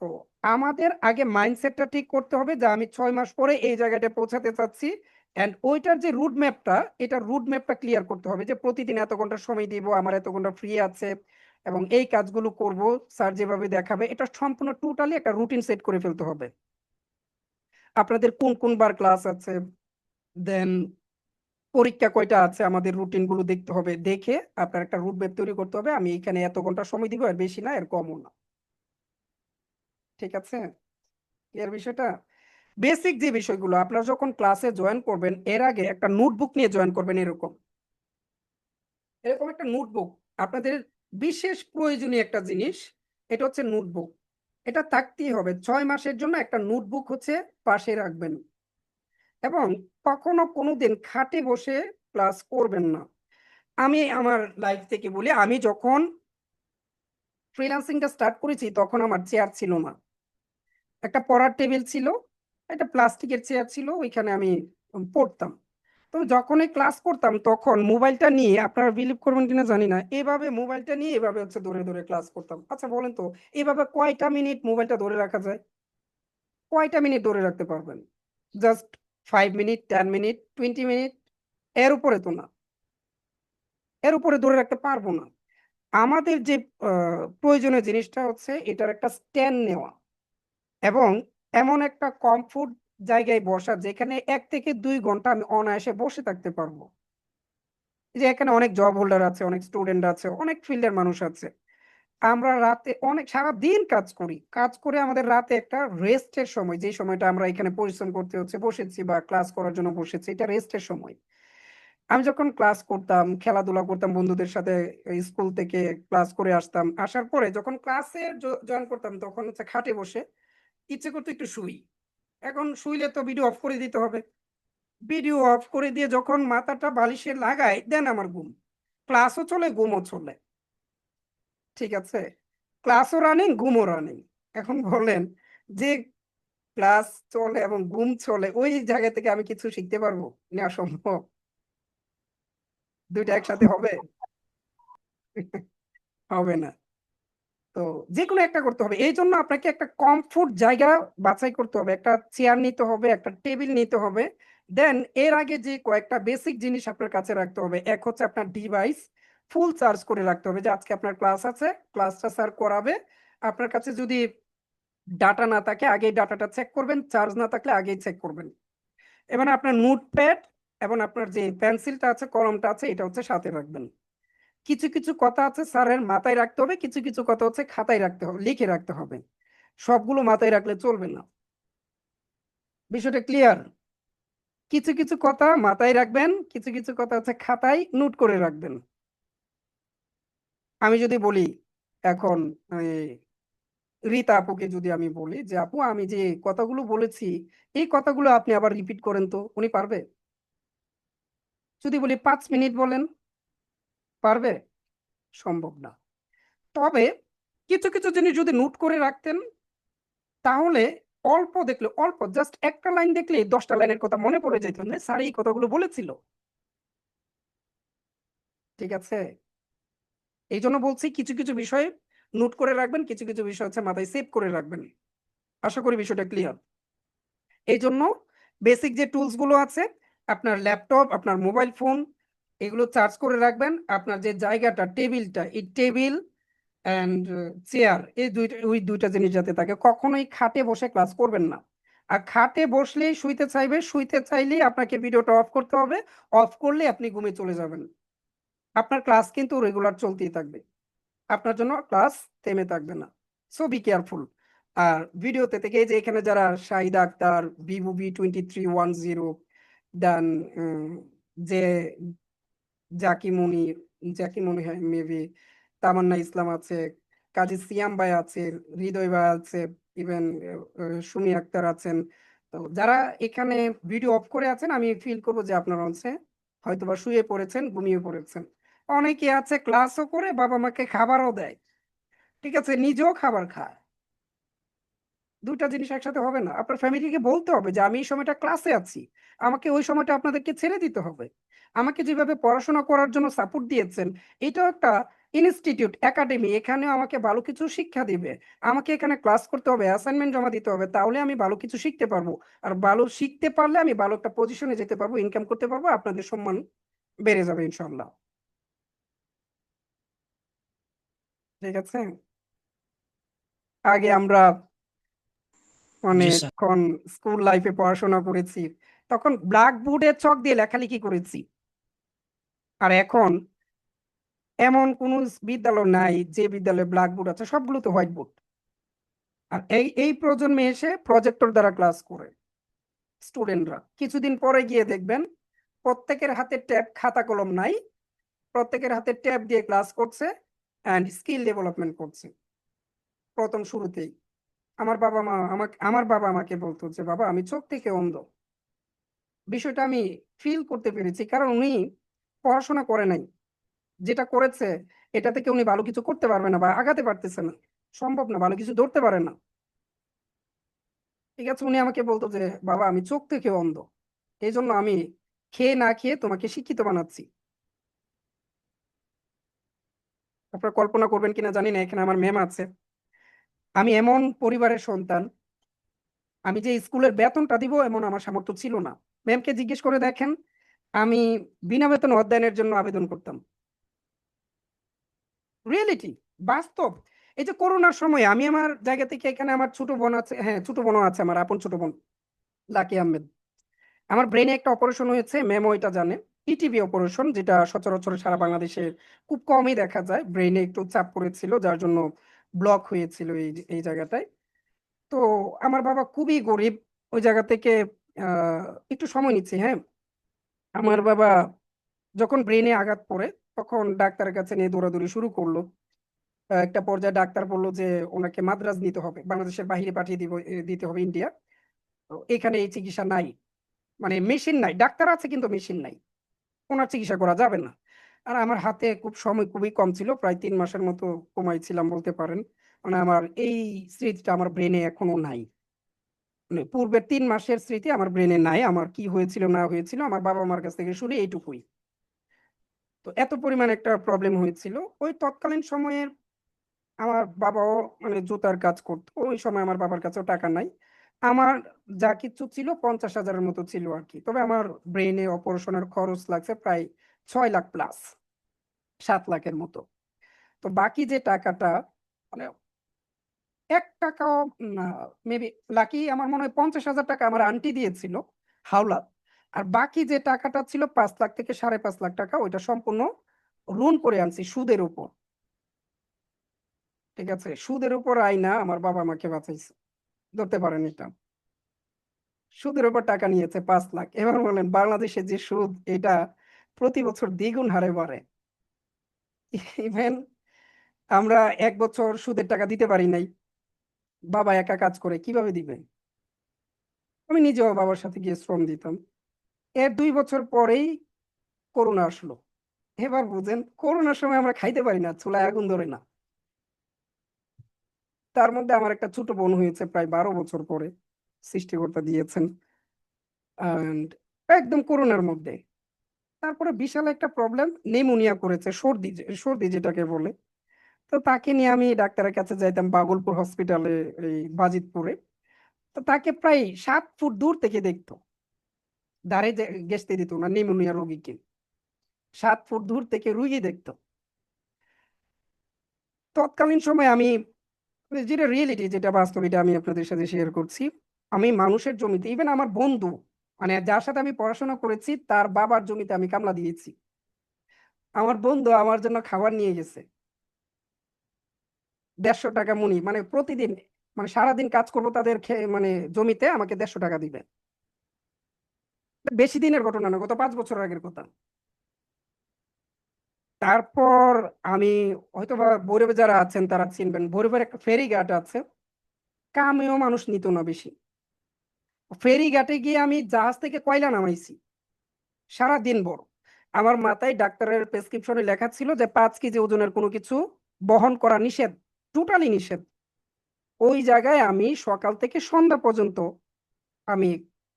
তো আমাদের আগে মাইন্ডসেটটা ঠিক করতে হবে যে আমি 6 মাস পরে এই জায়গাটা পৌঁছাতে চাচ্ছি। অ্যান্ড ওইটার যে রুট ম্যাপটা, এটা রুট ম্যাপটা ক্লিয়ার করতে হবে যে প্রতিদিন এত ঘন্টা সময় দিব, আমার এত ঘন্টা ফ্রি আছে এবং এই কাজগুলো করব, স্যার যেভাবে দেখাবে, এটা সম্পূর্ণ টোটালি একটা রুটিন সেট করে ফেলতে হবে। আপনাদের কোন কোন বার ক্লাস আছে, দেন পরীক্ষা কয়টা আছে, আমাদের রুটিন গুলো দেখতে হবে, দেখে আপনার একটা রুট ম্যাপ তৈরি করতে হবে। আমি এখানে এত ঘন্টা সময় দিব, আর বেশি না এর কমও না। ঠিক আছে, এর বিষয়টা বেসিক যে বিষয়গুলো আপনারা যখন ক্লাসে জয়েন করবেন এর আগে একটা নোটবুক নিয়ে জয়েন করবেন। এরকম এরকম একটা নোটবুক আপনাদের বিশেষ প্রয়োজনীয় একটা জিনিস, এটা হচ্ছে নোটবুক। এটা থাকতেই হবে, 6 মাসের জন্য একটা নোটবুক হচ্ছে পাশে রাখবেন। এবং কখনো কোনোদিন খাটে বসে ক্লাস করবেন না। আমি আমার লাইফ থেকে বলি, আমি যখন ফ্রিল্যান্সিংটা স্টার্ট করেছি তখন আমার চেয়ার ছিল না, একটা পড়ার টেবিল ছিল, একটা প্লাস্টিকের চেয়ার ছিল, ওইখানে আমি পড়তাম। তো যখনই ক্লাস করতাম তখন মোবাইলটা নিয়ে, আপনারা বিলিভ করবেন কিনা জানি না, এভাবে মোবাইলটা নিয়ে এভাবে হচ্ছে ধরে ধরে ক্লাস করতাম। আচ্ছা বলেন তো, এভাবে কয়টা মিনিট মোবাইলটা ধরে রাখা যায়? কয়টা মিনিট ধরে রাখতে পারবেন? জাস্ট 5 মিনিট, 10 মিনিট, 20 মিনিট, এর উপরে তো না, এর উপরে ধরে রাখতে পারবো না। আমাদের যে প্রয়োজনীয় জিনিসটা হচ্ছে এটার একটা স্ট্যান্ড নেওয়া, এবং এমন একটা কমফোর্ট জায়গায় বসা যেখানে 1 থেকে 2 ঘন্টা আমি অনায়াসে বসে থাকতে পারবো। যে এখানে অনেক জব হোল্ডার আছে, অনেক স্টুডেন্ট আছে, অনেক ফিল্ডের মানুষ আছে। আমরা রাতে অনেক সারা দিন কাজ করি, কাজ করে আমাদের রাতে একটা রেস্টের সময়, যে সময়টা আমরা এখানে পরিশ্রম করতে হচ্ছে বসেছি বা ক্লাস করার জন্য বসেছি, এটা রেস্টের সময়। আমি যখন ক্লাস করতাম, খেলাধুলা করতাম বন্ধুদের সাথে, স্কুল থেকে ক্লাস করে আসতাম, আসার পরে যখন ক্লাসে জয়েন করতাম তখন হচ্ছে খাটে বসে ইচ্ছে করতো একটু শুই। এখন শুইলে তো ভিডিও অফ করে দিতে হবে, ভিডিও অফ করে দিয়ে যখন মাথাটা বালিশে লাগাই দেন আমার ঘুম, ক্লাসও চলে ঘুমও চলে। ঠিক আছে, ক্লাসও রানিং, ঘুমও রানিং। এখন বলেন যে ক্লাস চলে এবং ঘুম চলে, ওই জায়গা থেকে আমি কিছু শিখতে পারবো না? সম্ভব? দুইটা একসাথে হবে? হবে না। তো যে কোনো একটা করতে হবে। এই জন্য আপনাকে একটা কমফোর্ট জায়গা বাছাই করতে হবে, একটা চেয়ার নিতে হবে, একটা টেবিল নিতে হবে। দেন এর আগে যে কয়েকটা বেসিক জিনিস আপনার কাছে রাখতে হবে, এক হচ্ছে আপনার ডিভাইস ফুল চার্জ করে রাখতে হবে, যে আজকে আপনার ক্লাস আছে, ক্লাসটা স্যার করাবে। আপনার কাছে যদি ডাটা না থাকে আগেই ডাটাটা চেক করবেন, চার্জ না থাকলে আগেই চেক করবেন। এবার আপনার নোটপ্যাড এবং আপনার যে পেন্সিলটা আছে, কলমটা আছে, এটা হচ্ছে সাথে রাখবেন। কিছু কিছু কথা আছে স্যারের মাথায় রাখতে হবে, কিছু কিছু কথা হচ্ছে খাতায় রাখতে হবে, লিখে রাখতে হবে। সবগুলো মাথায় রাখলে চলবে না। বিষয়টা ক্লিয়ার? কিছু কিছু কথা মাথায় রাখবেন, কিছু কিছু কথা হচ্ছে খাতায় নোট করে রাখবেন। আমি যদি বলি এখন রীতা আপুকে যদি আমি বলি যে আপু আমি যে কথাগুলো বলেছি, এই কথাগুলো আপনি আবার রিপিট করেন তো, উনি পারবে? যদি বলি 5 মিনিট বলেন, পারবে? সম্ভব না। তবে কিছু কিছু জিনিস যদি নোট করে রাখতেন, তাহলে অল্প দেখলে, অল্প জাস্ট একটা লাইন দেখলে 10টা লাইনের কথা মনে পড়ে যেত, না স্যার এই কথাগুলো বলেছিল। ঠিক আছে? এই জন্য বলছি কিছু কিছু বিষয় নোট করে রাখবেন, কিছু কিছু বিষয় হচ্ছে মাথায় সেভ করে রাখবেন। আশা করি বিষয়টা ক্লিয়ার। এই জন্য বেসিক যে টুলস গুলো আছে, আপনার ল্যাপটপ, আপনার মোবাইল ফোন, এগুলো চার্জ করে রাখবেন। আপনার যে জায়গাটা, টেবিলটা, এই টেবিল অ্যান্ড চেয়ার, এই দুইটা জিনিস যাতে থাকে। কখনোই খাটে বসে ক্লাস করবেন না। আর খাটে বসলেই শুইতে চাইবে, শুইতে চাইলেই আপনাকে ভিডিওটা অফ করতে হবে, অফ করলে আপনি ঘুমে চলে যাবেন। আপনার ক্লাস কিন্তু রেগুলার চলতেই থাকবে, আপনার জন্য ক্লাস থেমে থাকবে না। So be careful. আর ভিডিওতে থেকে এই যে এখানে যারা শাহিদা আক্তার, ভিভো V2310, দেন যে জাকিমুনি, জাকিমুনি হয় মেবি, তামান্না ইসলাম আছে, কাজী সিয়াম ভাই আছে, হৃদয় ভাই আছে, ইভেন সুমি আক্তার আছেন। তো যারা এখানে ভিডিও অফ করে আছেন, আমি ফিল করবো যে আপনারা হচ্ছে হয়তোবা শুয়ে পড়েছেন, ঘুমিয়ে পড়েছেন। অনেকে আছে ক্লাসও করে, বাবা মাকে খাবারও দেয়, ঠিক আছে, নিজেও খাবার খায়। দুইটা জিনিস একসাথে হবে না। আপনার ফ্যামিলিকে বলতে হবে যে আমি এই সময়টা ক্লাসে আছি, আমাকে ওই সময়টা আপনাদেরকে ছেড়ে দিতে হবে। আমাকে যেভাবে পড়াশোনা করার জন্য সাপোর্ট দিয়েছেন, এটাও একটা ইনস্টিটিউট, একাডেমি, এখানে আমাকে ভালো কিছু শিক্ষা দিবে। আমাকে এখানে ক্লাস করতে হবে, অ্যাসাইনমেন্ট জমা দিতে হবে, তাহলে আমি ভালো কিছু শিখতে পারবো। আর ভালো শিখতে পারলে আমি ভালো একটা পজিশনে যেতে পারবো, ইনকাম করতে পারবো, আপনাদের সম্মান বেড়ে যাবে ইনশাল্লাহ। ঠিক আছে? আগে আমরা জি স্যার। অনেকক্ষণ স্কুল লাইফে পড়াশোনা করেছি, তখন ব্ল্যাকবোর্ডে চক দিয়ে লেখালেখি করেছি। আর এখন এমন কোন বিদ্যালয় নাই যে বিদ্যালয়ে ব্ল্যাকবোর্ড আছে, সবগুলো তো হোয়াইট বোর্ড। আর এই এই প্রজন্মে এসে প্রজেক্টর দ্বারা ক্লাস করে স্টুডেন্টরা। কিছুদিন পরে গিয়ে দেখবেন প্রত্যেকের হাতে ট্যাব, খাতা কলম নাই, প্রত্যেকের হাতে ট্যাব দিয়ে ক্লাস করছে অ্যান্ড স্কিল ডেভেলপমেন্ট করছে। প্রথম শুরুতেই আমার বাবা আমাকে বলতো যে বাবা আমি চোখ থেকে অন্ধ। বিষয়টা আমি ফিল করতে পেরেছি, কারণ উনি পড়াশোনা করে নাই, যেটা করেছে এটা থেকে উনি ভালো কিছু করতে পারবে না বা আগাতে পারতেছে না, সম্ভব না, ভালো কিছু ধরতে পারে না। ঠিক আছে, উনি আমাকে বলতো যে বাবা আমি চোখ থেকে অন্ধ, এই জন্য আমি খেয়ে না খেয়ে তোমাকে শিক্ষিত বানাচ্ছি। আপনারা কল্পনা করবেন কিনা জানি না, এখানে আমার ম্যাম আছে। আমি এমন পরিবারের সন্তান, আমি যে স্কুলের বেতনটা দিব এমন আমার সামর্থ্য ছিল না। ম্যামকে জিজ্ঞেস করে দেখেন, আমি বিনা বেতন অধ্যয়নের জন্য আবেদন করতাম। রিয়েলিটি, বাস্তব। এই যে করোনার সময় আমি আমার জায়গা থেকে, এখানে আমার ছোট বোন আছে, হ্যাঁ ছোট বোনও আছে, আমার আপন ছোট বোন লাকি আহমেদ। আমার ব্রেনে একটা অপারেশন হয়েছে, ম্যামও এটা জানে, ইটিবি অপারেশন, যেটা সচরাচর সারা বাংলাদেশে খুব কমই দেখা যায়। ব্রেনে একটু চাপ পড়েছিল, যার জন্য ব্লক হয়েছিল এই জায়গাটায়। তো আমার বাবা খুবই গরিব, ওই জায়গা থেকে আহ একটু সময় নিচ্ছে, হ্যাঁ। আমার বাবা যখন ব্রেনে আঘাত পড়ে, তখন ডাক্তারের কাছে নিয়ে দৌড়াদৌড়ি শুরু করলো। একটা পর্যায়ে ডাক্তার বললো যে ওনাকে মাদ্রাজ নিতে হবে, বাংলাদেশের বাইরে পাঠিয়ে দিতে হবে, ইন্ডিয়া। তো এখানে এই চিকিৎসা নাই, মানে মেশিন নাই, ডাক্তার আছে কিন্তু মেশিন নাই, ওনার চিকিৎসা করা যাবে না। আর আমার হাতে খুব সময় খুবই কম ছিল, প্রায় 3 মাসের মতো কমাইছিলাম বলতে পারেন। মানে আমার এই স্মৃতিটা আমার ব্রেনে এখনো নাই। মানে পূর্বের 3 মাসের স্মৃতি আমার ব্রেনে নাই, আমার কি হয়েছিল না হয়েছিল আমার বাবা মার কাছ থেকে শুনে এইটুকুই। তো এত পরিমাণ একটা প্রবলেম হয়েছিল ওই তৎকালীন সময়ে। আমার বাবাও মানে জুতার কাজ করতো, ওই সময় আমার বাবার কাছেও টাকা নাই। আমার যা কিছু ছিল 50,000-এর মতো ছিল আর কি। তবে আমার ব্রেনে অপারেশনের খরচ লাগছে প্রায় 6 লাখ প্লাস, 7 লাখের মতো। তো বাকি যে টাকাটা মানে 1 টাকাও না, মেবি লাকি আমার মনে হয় 50,000 টাকা আমার আন্টি দিয়েছিল হাওলাত। আর বাকি যে টাকাটা ছিল 5 লাখ থেকে 5.5 লাখ টাকা, ওইটা সম্পূর্ণ ঋণ করে আনছি সুদের উপর। ঠিক আছে, সুদের উপর আইনা আমার বাবা আমাকে বাঁচাইছে, ধরতে পারেন এটা। সুদের উপর টাকা নিয়েছে 5 লাখ। এবার বলেন বাংলাদেশে যে সুদ, এটা প্রতি বছর দ্বিগুণ হারে বাড়ে। ইভেন আমরা 1 বছর সুদের টাকা দিতে পারি নাই, বাবা একা কাজ করে কিভাবে দিবে। আমি নিজেও বাবার সাথে গিয়ে শ্রম দিতাম। এর 2 বছর পরেই করোনা আসলো। এবার বুঝেন করোনার সময় আমরা খাইতে পারি না, চুলায় আগুন ধরে না। তার মধ্যে আমার একটা ছোট বোন হয়েছে প্রায় 12 বছর পরে, সৃষ্টিকর্তা দিয়েছেন। And একদম করোনার মধ্যে তারপরে বিশাল একটা প্রবলেম, নিউমোনিয়া করেছে, সর্দি, সর্দি যেটাকে বলে। তো তাকে নিয়ে আমি ডাক্তারের কাছে যাইতাম বাগলপুর হসপিটালে, এই বাজিতপুরে। তো তাকে প্রায় 7 ফুট দূর থেকে দেখতো, ধারে ঘেঁষতে দিত না নিউমোনিয়া রোগীকে, 7 ফুট দূর থেকে রুগী দেখতো। তৎকালীন সময় আমি যেটা রিয়েলিটি, যেটা বাস্তব, এটা আমি আপনাদের সাথে শেয়ার করছি। আমি মানুষের জমিতে, ইভেন আমার বন্ধু মানে যার সাথে আমি পড়াশোনা করেছি তার বাবার জমিতে আমি কামলা দিয়েছি। আমার বন্ধু আমার জন্য খাবার নিয়ে গেছে 150 টাকা মুনি, মানে প্রতিদিন, মানে সারাদিন কাজ করবো তাদের মানে জমিতে, আমাকে 150 টাকা দিবে। বেশি দিনের ঘটনা না, গত 5 বছর আগের কথা। তারপর আমি হয়তো বা ভৈরবে যারা আছেন তারা চিনবেন, ভৈরবের একটা ফেরি ঘাট আছে, কামেও মানুষ নিত না বেশি। ফেরি ঘাটে গিয়ে আমি জাহাজ থেকে কয়লা নামাইছি সারা দিন ভর। আমার মাথায় ডাক্তারের প্রেসক্রিপশনে লেখা ছিল যে 5 কেজি ওজনের কোনো কিছু বহন করা নিষেধ, টোটালি নিষেধ। ওই জায়গায় আমি সকাল থেকে সন্ধ্যা পর্যন্ত আমি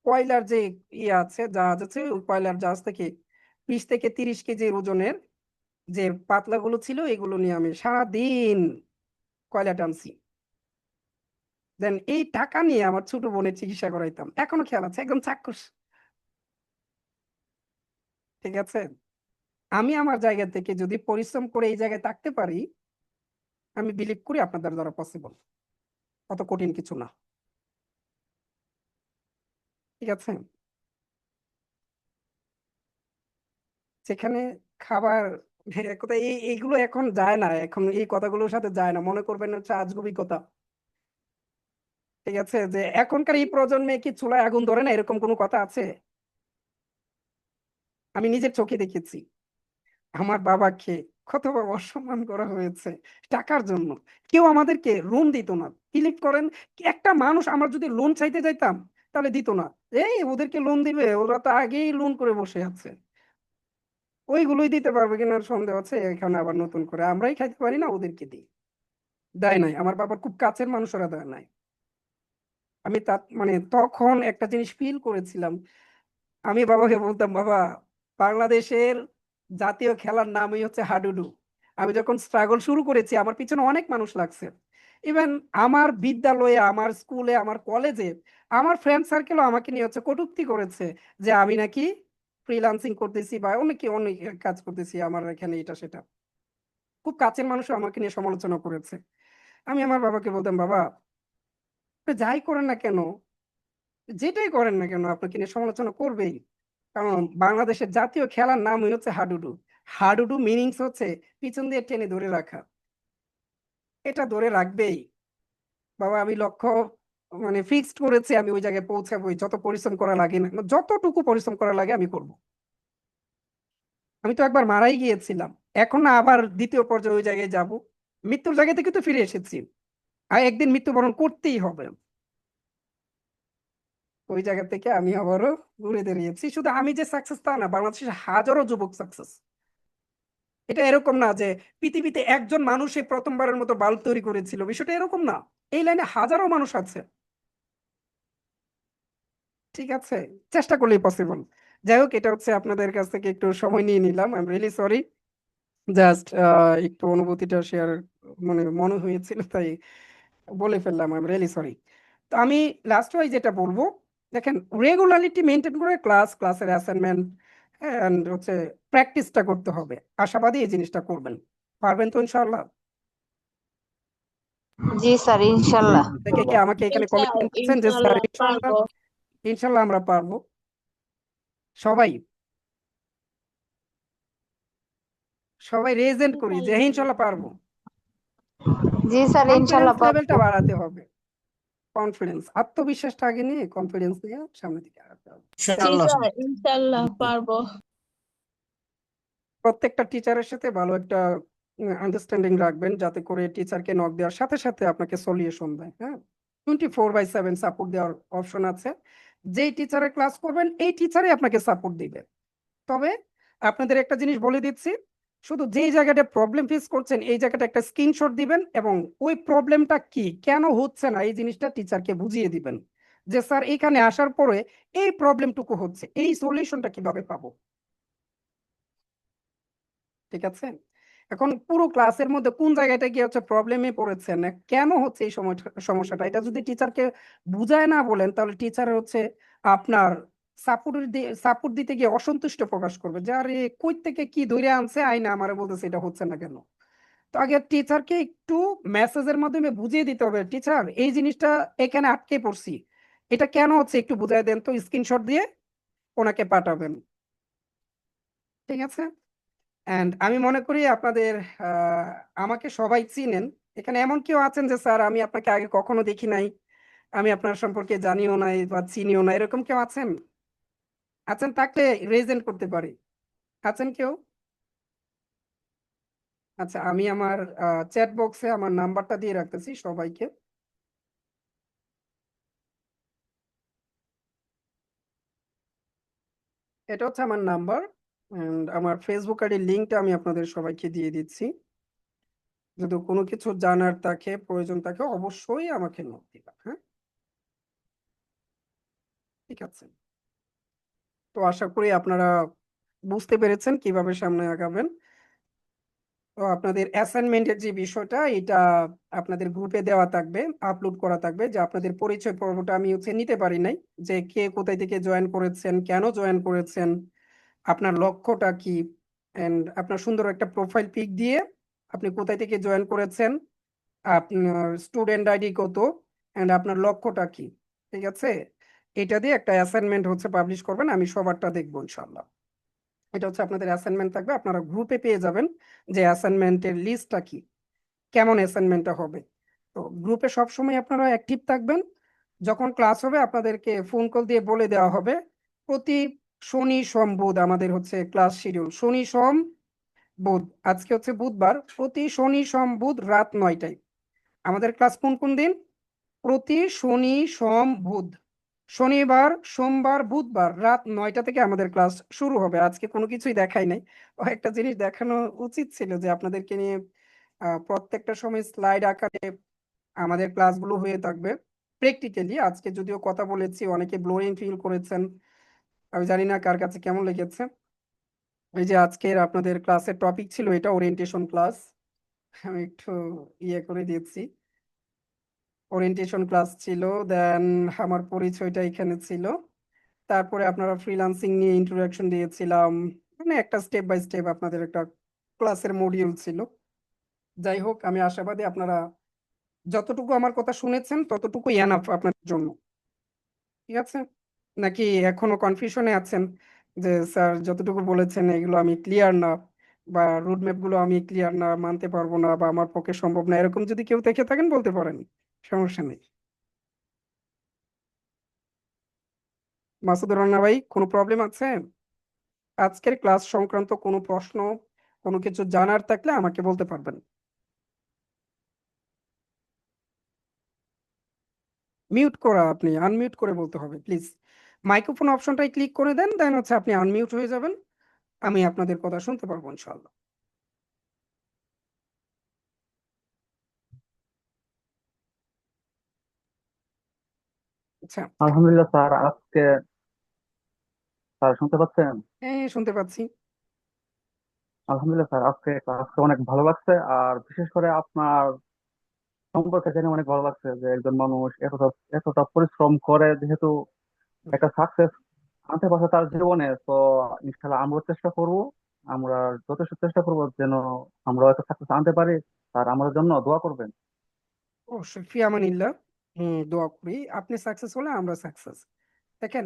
কয়লার যে ইয়ে আছে, জাহাজ আছে, ওই কয়লার জাহাজ থেকে 20 থেকে 30 কেজি ওজনের যে পাতলাগুলো ছিল এগুলো নিয়ে আমি সারা দিন কয়লা টানছি। দেন এই টাকা নিয়ে আমার ছোট বোনের চিকিৎসা করাইতাম, এখনো খেয়াল আছে, একদম চাক্ষুষ। ঠিক আছে, আমি আমার জায়গা থেকে যদি পরিশ্রম করে এই জায়গায় থাকতে পারি, আমি বিলিভ করি আপনাদের দ্বারা পসিবল, অত কঠিন কিছু না। ঠিক আছে, যেখানে খাবার, এক কথা এইগুলো এখন যায় না, এখন এই কথাগুলোর সাথে যায় না, মনে করবেন হচ্ছে আজগুবি কথা। ঠিক আছে, যে এখনকার এই প্রজন্মে কি চুলায় আগুন ধরে না, এরকম কোনো কথা আছে? আমি নিজের চোখে দেখেছি আমার বাবাকে কতবার অসম্মান করা হয়েছে টাকার জন্য। কেউ আমাদেরকে লোন দিত না, বিলিভ করেন। একটা মানুষ, আমরা যদি লোন চাইতে যাইতাম তাহলে দিত না। এই ওদেরকে লোন দিবে, ওরা তো আগেই লোন করে বসে আছে, ওইগুলোই দিতে পারবে কিনা সন্দেহ আছে। এখানে আবার নতুন করে আমরাই খাইতে পারি না, ওদেরকে দিই। দেয় নাই, আমার বাবার খুব কাছের মানুষেরা দেয় নাই। আমি তা মানে তখন একটা জিনিস ফিল করেছিলাম। আমি বাবাকে বলতাম, বাবা বাংলাদেশের জাতীয় খেলার নামই হচ্ছে হাডুডু। আমি যখন স্ট্রাগল শুরু করেছি আমার পিছনে অনেক মানুষ লাগছে। ইভেন আমার বিদ্যালয়ে, আমার স্কুলে, আমার কলেজে, আমার ফ্রেন্ড সার্কেলও আমাকে নিয়ে হচ্ছে কটূক্তি করেছে যে আমি নাকি ফ্রিল্যান্সিং করতেছি বা অনেকে অনেক কাজ করতেছি আমার এখানে, এটা সেটা। খুব কাছের মানুষও আমাকে নিয়ে সমালোচনা করেছে। আমি আমার বাবাকে বলতাম, বাবা আপনি যাই করেন না কেন, যেটাই করেন না কেন, আপনাকে নিয়ে সমালোচনা করবেই। কারণ বাংলাদেশের জাতীয় খেলার নামই হচ্ছে হাডুডু। হাডুডু মিনিংস হচ্ছে পিছন দিয়ে টেনে ধরে রাখা, এটা ধরে রাখবেই। বাবা আমি লক্ষ্য মানে ফিক্সড করেছি, আমি ওই জায়গায় পৌঁছাবোই, যত পরিশ্রম করা লাগে না, যতটুকু পরিশ্রম করা লাগে আমি করব। আমি তো একবার মারাই গিয়েছিলাম, এখন না আবার দ্বিতীয় পর্যায়ে ওই জায়গায় যাব। মৃত্যুর জায়গা থেকে তো ফিরে এসেছি, আর একদিন মৃত্যুবরণ করতেই হবে। ওই জায়গা থেকে আমি আবারও ঘুরে দাঁড়িয়েছি। শুধু আমি যে সাকসেস তা না, বাংলাদেশের হাজারো যুবক সাকসেস। এটা এরকম না যে পৃথিবীতে একজন মানুষই প্রথমবারের মতো বাল্ব তৈরি করেছিল, বিষয়টা এরকম না। এই লাইনে হাজারো মানুষ আছে, ঠিক আছে? চেষ্টা করলেই পসিবল। যাই হোক, এটা হচ্ছে আপনাদের কাছ থেকে একটু সময় নিয়ে নিলাম, I am really sorry. Just একটু অনুভূতিটা শেয়ার মনে হয়েছিল, তাই বলে ফেললাম, আই এম রিয়েলি সরি। তো আমি লাস্ট ওয়াইজ যেটা বলবো, দেখেন রেগুলারিটি মেনটেন করে ক্লাসের অ্যাসাইনমেন্ট এন্ড হচ্ছে প্র্যাকটিসটা করতে হবে। আশাবাদী এই জিনিসটা করবেন, পারবেন তো ইনশাআল্লাহ? জি স্যার, ইনশাল্লাহ। থেকে কি আমাকে এখানে কমিটমেন্ট দিচ্ছেন যে স্যার ইনশাআল্লাহ ইনশাআল্লাহ পারবো। ইনশাআল্লাহ আমরা পারবো? সবাই সবাই রেজেন্ট করি যে হ্যাঁ, ইনশাআল্লাহ পারবো। জি স্যার, ইনশাল্লাহ কনফিডেন্স লেভেলটা পারবো। বাড়াতে হবে, কনফিডেন্স, আত্মবিশ্বাসটা আগে নিয়ে কনফিডেন্স নিয়ে সামনের দিকে আগাতে হবে। জি ইনশাআল্লাহ। স্যার, ইনশাআল্লাহ পারবো। প্রত্যেকটা টিচারের সাথে ভালো একটা আন্ডারস্ট্যান্ডিং রাখবেন, যাতে করে টিচারকে নক দেওয়ার সাথে সাথে আপনাকে সলিউশন দেয়। হ্যাঁ, 24/7 সাপোর্ট দেওয়ার অপশন আছে। যেই টিচারের ক্লাস করবেন এই টিচারই আপনাকে সাপোর্ট দিবে। তবে আপনাদের একটা জিনিস বলে দিচ্ছি, শুধু যেই জায়গাটা প্রবলেম ফেস করছেন এই জায়গাটা একটা স্ক্রিনশট দিবেন এবং ওই প্রবলেমটা কি, কেন হচ্ছে না, এই জিনিসটা টিচারকে বুঝিয়ে দিবেন যে স্যার এখানে আসার পরে এই প্রবলেমটুকু হচ্ছে, এই সলিউশনটা কিভাবে পাবো। ঠিক আছে? এখন পুরো ক্লাসের মধ্যে কোন জায়গাটা গিয়ে হচ্ছে প্রবলেমে পড়েছেন, কেন হচ্ছে এই সমস্যাটা, এটা যদি টিচারকে বুঝায় না বলেন, তাহলে টিচার হচ্ছে আপনার সাপোর্ট দিতে গিয়ে অসন্তুষ্ট প্রকাশ করবে যে আরে কই থেকে কি ধরে আনছে আইনা আমারে বলতেছে এটা হচ্ছে না কেন। তো আগে টিচারকে একটু মেসেজের মাধ্যমে বুঝিয়ে দিতে হবে, টিচার এই জিনিসটা এখানে আটকে পড়ছি, এটা কেন হচ্ছে একটু বুঝাই দেন তো, স্ক্রিনশট দিয়ে ওনাকে পাঠাবেন। ঠিক আছে? এন্ড আমি মনে করি আপনাদের আমাকে সবাই চিনেন। এখানে এমন কেউ আছেন যে স্যার আমি আপনাকে আগে কখনো দেখি নাই, আমি আপনার সম্পর্কে জানিও নাই বা চিনিও না, এরকম কেউ আছেন? আছেন থাকলে রেজেন্ট করতে পারি। আছেন কেউ? আচ্ছা, আমি আমার চ্যাট বক্সে আমার নাম্বারটা দিয়ে রাখতেছি সবাইকে। এটা হচ্ছে আমার নাম্বার, আমার ফেসবুক আইডির লিঙ্কটা আমি আপনাদের সবাইকে দিয়ে দিচ্ছি। যদি কোনো কিছু জানার থাকে, প্রয়োজন থাকে, অবশ্যই আমাকে নক দিবা। হ্যাঁ, ঠিক আছে? তো আশা করি আপনারা বুঝতে পেরেছেন কিভাবে সামনে আগাবেন। তো আপনাদের অ্যাসাইনমেন্টের যে বিষয়টা, এটা আপনাদের গ্রুপে দেওয়া থাকবে, আপলোড করা থাকবে, যে আপনাদের পরিচয় পর্বটা আমি হচ্ছে নিতে পারি নাই, যে কে কোথায় থেকে জয়েন করেছেন, কেন জয়েন করেছেন, আপনার লক্ষ্যটা কি, এন্ড আপনার সুন্দর একটা প্রোফাইল পিক দিয়ে আপনি কোথায় থেকে জয়েন করেছেন, আপনার স্টুডেন্ট আইডি কত, এন্ড আপনার লক্ষ্যটা কি। ঠিক আছে? এটা দিয়ে একটা অ্যাসাইনমেন্ট হচ্ছে পাবলিশ করবেন, আমি সবারটা দেখবো ইনশাল্লাহ। এটা হচ্ছে আপনাদের অ্যাসাইনমেন্ট থাকবে, আপনারা গ্রুপে পেয়ে যাবেন যে অ্যাসাইনমেন্টের লিস্টটা কি, কেমন অ্যাসাইনমেন্টটা হবে। তো গ্রুপে সবসময় আপনারা অ্যাক্টিভ থাকবেন। যখন ক্লাস হবে আপনাদেরকে ফোন কল দিয়ে বলে দেওয়া হবে। প্রতি শনি সোম বুধ আমাদের হচ্ছে ক্লাস শিডিউল, শনি সোম বুধ, আজকে হচ্ছে বুধবার, প্রতি শনি সোম বুধ রাত 9টায় আমাদের ক্লাস। কোন কোন দিন? প্রতি শনি সোম বুধ, শনিবার সোমবার বুধবার রাত 9টা থেকে আমাদের ক্লাস শুরু হবে। আজকে কোনো কিছুই দেখাই নাই, ও একটা জিনিস দেখানো উচিত ছিল যে আপনাদেরকে নিয়ে প্রত্যেকটা সময় স্লাইড আকারে আমাদের ক্লাসগুলো হয়ে থাকবে। প্র্যাকটিক্যালি আজকে যদিও কথা বলেছি, অনেকে ব্লোয়িং ফিল করেছেন, আমি জানি না কার কাছে কেমন লেগেছে। এই যে আজকের আপনাদের ক্লাসের টপিক ছিল এটা ওরিয়েন্টেশন ক্লাস, আমি একটু ইয়ে করে দিয়েছি, ওরিয়েন্টেশন ক্লাস ছিল, দেন আমার পরিচয়টা এখানে ছিল, তারপরে আপনারা ফ্রিল্যান্সিং নিয়ে ইন্ট্রোডাকশন দিয়েছিলাম, মানে একটা স্টেপ বাই স্টেপ আপনাদের একটা ক্লাসের মডিউল ছিল। যাই হোক, আমি আশাবাদী আপনারা যতটুকু আমার কথা শুনেছেন ততটুকু এনাফ আপনাদের জন্য। ঠিক আছে? নাকি এখনো কনফিউশনে আছেন যে স্যার যতটুকু বলেছেন এগুলো আমি ক্লিয়ার না, বা রুটম্যাপ গুলো আমি ক্লিয়ার না, মানতে পারবো না, বা আমার পক্ষে সম্ভব না, এরকম যদি কেউ দেখে থাকেন বলতে পারেন, সমস্যা নেই। মাসুদুর রানা ভাই, কোনো প্রবলেম আছে? আজকের ক্লাস সংক্রান্ত কোনো প্রশ্ন, কোনো কিছু জানার থাকলে আমাকে বলতে পারবেন। মিউট করা, আপনি আনমিউট করে বলতে হবে প্লিজ। মাইক্রোফোন অপশনটাই ক্লিক করে দেন, দেন হচ্ছে আপনি আনমিউট হয়ে যাবেন, আমি আপনাদের কথা শুনতে পারবো ইনশাআল্লাহ। আচ্ছা, আলহামদুলিল্লাহ স্যার। আজকে স্যার শুনতে পাচ্ছেন? হ্যাঁ শুনতে পাচ্ছি। আলহামদুলিল্লাহ স্যার, আজকে ক্লাসটা অনেক ভালো লাগছে। আর বিশেষ করে আপনার সম্পর্কে জেনে অনেক ভালো লাগছে যে একজন মানুষ এতটা এতটা পরিশ্রম করে, যেহেতু একটা সাকসেস আনতে পারছে তার জীবনে। তো ইনশাল্লাহ আমরা চেষ্টা করব, আমরা যথেষ্ট চেষ্টা করব যেন আমরা একটা সাকসেস আনতে পারি। আর আমাদের জন্য দোয়া করবেন। অবশ্যই, ফি আমানিল্লাহ। দোয়া করি আপনি সাকসেস হলে আমরা সাকসেস। দেখেন,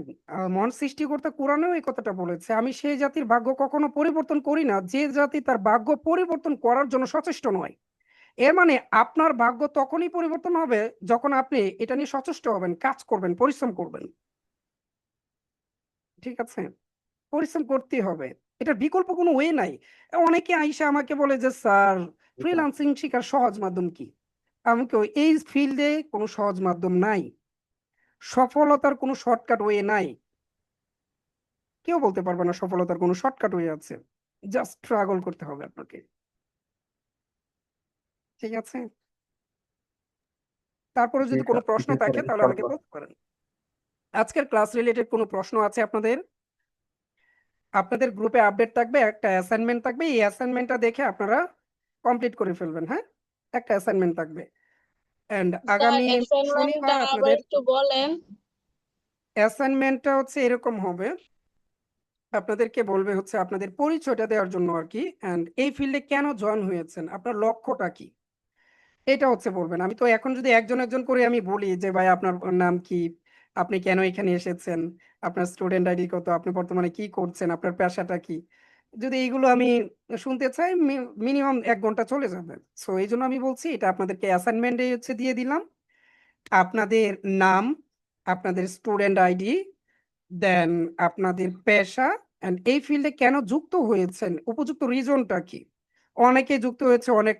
মহান সৃষ্টিকর্তা কোরআনেও এই কথাটা বলেছে, আমি সেই জাতির ভাগ্য কখনো পরিবর্তন করি না যে জাতি তার ভাগ্য পরিবর্তন করার জন্য সচেষ্ট নয়। এর মানে আপনার ভাগ্য তখনই পরিবর্তন হবে যখন আপনি এটা নিয়ে সচেষ্ট হবেন, কাজ করবেন, পরিশ্রম করবেন। ঠিক আছে, পরিশ্রম করতেই হবে, এটার বিকল্প কোনো ওয়ে নাই। অনেকে আইসা আমাকে বলে যে স্যার, ফ্রিল্যান্সিং শেখার সহজ মাধ্যম কি? আমি কই, এই ফিল্ডে কোনো সহজ মাধ্যম নাই, সফলতার কোনো শর্টকাট ওয়ে নাই। কেউ বলতে পারবে না সফলতার কোনো শর্টকাট ওয়ে আছে। জাস্ট স্ট্রাগল করতে হবে আপনাকে। ঠিক আছে, তারপরে জি যদি কোনো স্যার, প্রশ্ন জি স্যার, থাকে তাহলে আমাকে ইনশাল্লাহ। বলতে পারেন। আজকের ক্লাস রিলেটেড কোনো প্রশ্ন আছে আপনাদের? আপনাদের গ্রুপে আপডেট থাকবে, একটা অ্যাসাইনমেন্ট থাকবে, এই অ্যাসাইনমেন্টটা দেখে আপনারা কমপ্লিট করে ফেলবেন। হ্যাঁ, একটা অ্যাসাইনমেন্ট থাকবে। এন্ড স্যার আগামী অ্যাসাইনমেন্টটা শনিবার আবার আপনাদের একটু বলেন। অ্যাসাইনমেন্টটা হচ্ছে এরকম হবে, আপনাদেরকে বলবে হচ্ছে আপনাদের পরিচয়টা দেওয়ার জন্য আর কি, এন্ড এই ফিল্ডে কেন জয়েন হয়েছেন, আপনার লক্ষ্যটা কি, এটা হচ্ছে বলবেন। আমি তো এখন যদি একজন একজন করে আমি বলি যে ভাই আপনার নাম কি, আপনি কেন এখানে এসেছেন, আপনার স্টুডেন্ট আইডি কত, আপনি বর্তমানে কি করছেন, আপনার পেশাটা কি, যদি এইগুলো আমি শুনতে চাই মিনিমাম 1 ঘন্টা চলে যাবে। সো এই জন্য আমি বলছি এটা আপনাদেরকে অ্যাসাইনমেন্টে হচ্ছে দিয়ে দিলাম। আপনাদের নাম, আপনাদের স্টুডেন্ট আইডি, দেন আপনাদের পেশা, এন্ড এই ফিল্ডে কেন যুক্ত হয়েছেন, উপযুক্ত রিজনটা কি। অনেকে যুক্ত হয়েছে অনেক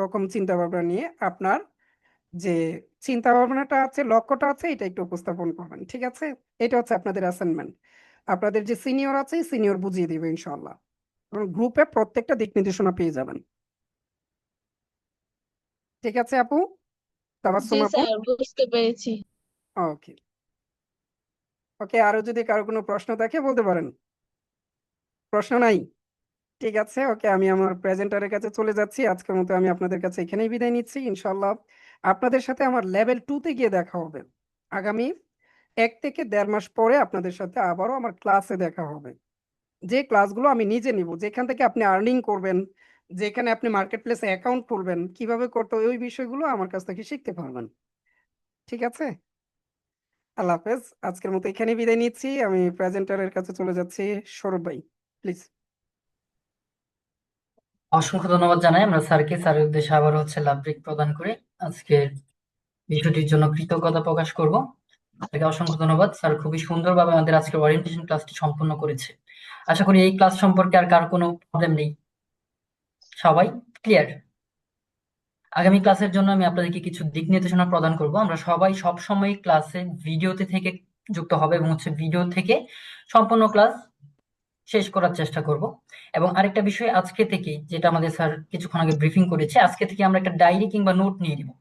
রকম চিন্তা ভাবনা নিয়ে। আপনার যে চিন্তা ভাবনাটা আছে, লক্ষ্যটা আছে, এটা একটু উপস্থাপন করবেন। ঠিক আছে, এটা হচ্ছে আপনাদের অ্যাসাইনমেন্ট। আপনাদের যে সিনিয়র আছে সিনিয়র বুঝিয়ে দিবে ইনশাল্লাহ। গ্রুপে প্রত্যেকটা দিক নির্দেশনা পেয়ে যাবেন। ঠিক আছে আপু, তাবাসসুম জি আপু। স্যার, বুঝতে পেরেছি। ওকে, ওকে, আরো যদি কারো কোনো প্রশ্ন থাকে বলতে পারেন। প্রশ্ন নাই? ঠিক আছে, ওকে, আমি আমার প্রেজেন্টারের কাছে চলে যাচ্ছি। আজকের মতো আমি আপনাদের কাছে এখানেই বিদায় নিচ্ছি। ইনশাল্লাহ আপনাদের সাথে আমার লেভেল 2-তে গিয়ে দেখা হবে। আগামী 1 থেকে 1.5 মাস পরে আপনাদের সাথে আবারও আমার ক্লাসে দেখা হবে। যে ক্লাসগুলো আমি নিজে নিব, যেখান থেকে আপনি আর্নিং করবেন, যেখানে আপনি মার্কেট প্লেসে অ্যাকাউন্ট খুলবেন, কিভাবে করতে হয়, ওই বিষয়গুলো আমার কাছ থেকে শিখতে পারবেন। ঠিক আছে, আল্লাহ হাফেজ। আজকের মতো এখানেই বিদায় নিচ্ছি। আমি প্রেজেন্টারের কাছে চলে যাচ্ছি। সৌরভ ভাই, প্লিজ। অসংখ্য ধন্যবাদ জানাই আমরা স্যারকে। স্যারের উদ্দেশ্যে আবার হচ্ছে লাভ ব্রেক প্রদান করে আজকের বিষয়টির জন্য কৃতজ্ঞতা প্রকাশ করব। তাকে অসংখ্য ধন্যবাদ। স্যার খুবই সুন্দরভাবে আমাদের আজকের ওরিয়েন্টেশন ক্লাসটি সম্পন্ন করেছে। আশা করি এই ক্লাস সম্পর্কে আর কার কোনো প্রবলেম নেই, সবাই ক্লিয়ার। আগামী ক্লাসের জন্য আমি আপনাদেরকে কিছু দিক নির্দেশনা প্রদান করব। আমরা সবাই সব সময় ক্লাসে ভিডিওতে থেকে যুক্ত হবে এবং হচ্ছে ভিডিও থেকে সম্পূর্ণ ক্লাস শেষ করার চেষ্টা করব। এবং আরেকটা বিষয়, আজকে থেকে যেটা আমাদের স্যার কিছুক্ষণ আগে ব্রিফিং করেছে, আজকে থেকে আমরা একটা ডায়েরি কিংবা নোট নিয়ে নিব।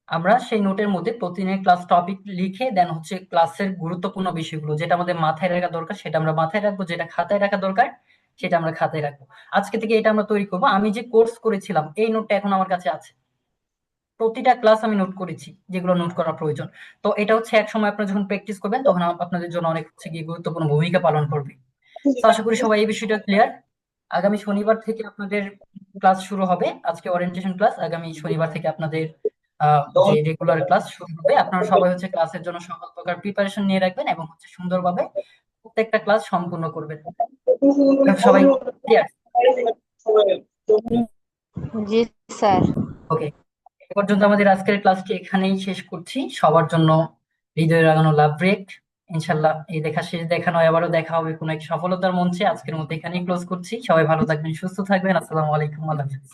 আমরা সেই নোটের মধ্যে প্রতিদিনের ক্লাস টপিক লিখে দেন হচ্ছে ক্লাসের গুরুত্বপূর্ণ বিষয়গুলো যেটা আমাদের মাথায় রাখা দরকার সেটা আমরা মাথায় রাখবো, যেটা খাতায় রাখা দরকার সেটা আমরা খাতায় রাখবো। আজকে থেকে এটা আমরা তৈরি করবো। আমি যে কোর্স করেছিলাম এই নোটটা এখন আমার কাছে আছে, প্রতিটা ক্লাস আমি নোট করেছি যেগুলো নোট করা প্রয়োজন। তো এটা হচ্ছে এক সময় আপনারা যখন প্র্যাকটিস করবেন তখন আপনাদের জন্য অনেক হচ্ছে গিয়ে গুরুত্বপূর্ণ ভূমিকা পালন করবে। তো আশা করি সবাই এই বিষয়টা ক্লিয়ার। আগামী শনিবার থেকে আপনাদের ক্লাস শুরু হবে। আজকে ওরিয়েন্টেশন ক্লাস, আগামী শনিবার থেকে আপনাদের যে রেগুলার ক্লাস শুরু হবে। আপনারা সবাই হচ্ছে ক্লাসের জন্য সকল প্রকার প্রিপারেশন নিয়ে রাখবেন এবং হচ্ছে সুন্দরভাবে প্রত্যেকটা ক্লাস সম্পূর্ণ করবেন। সবাই ক্লিয়ার? জি স্যার। ওকে, এ পর্যন্ত আমাদের আজকের ক্লাসটি এখানেই শেষ করছি। সবার জন্য হৃদয়ে লাগানো লাভ ব্রেক। ইনশাল্লাহ এই দেখা শেষ দেখা নয়, আবারও দেখা হবে কোনো এক সফলতার মঞ্চে। আজকের মতো এখানেই ক্লোজ করছি। সবাই ভালো থাকবেন, সুস্থ থাকবেন। আসসালামু আলাইকুম, আল্লাহ হাফেজ।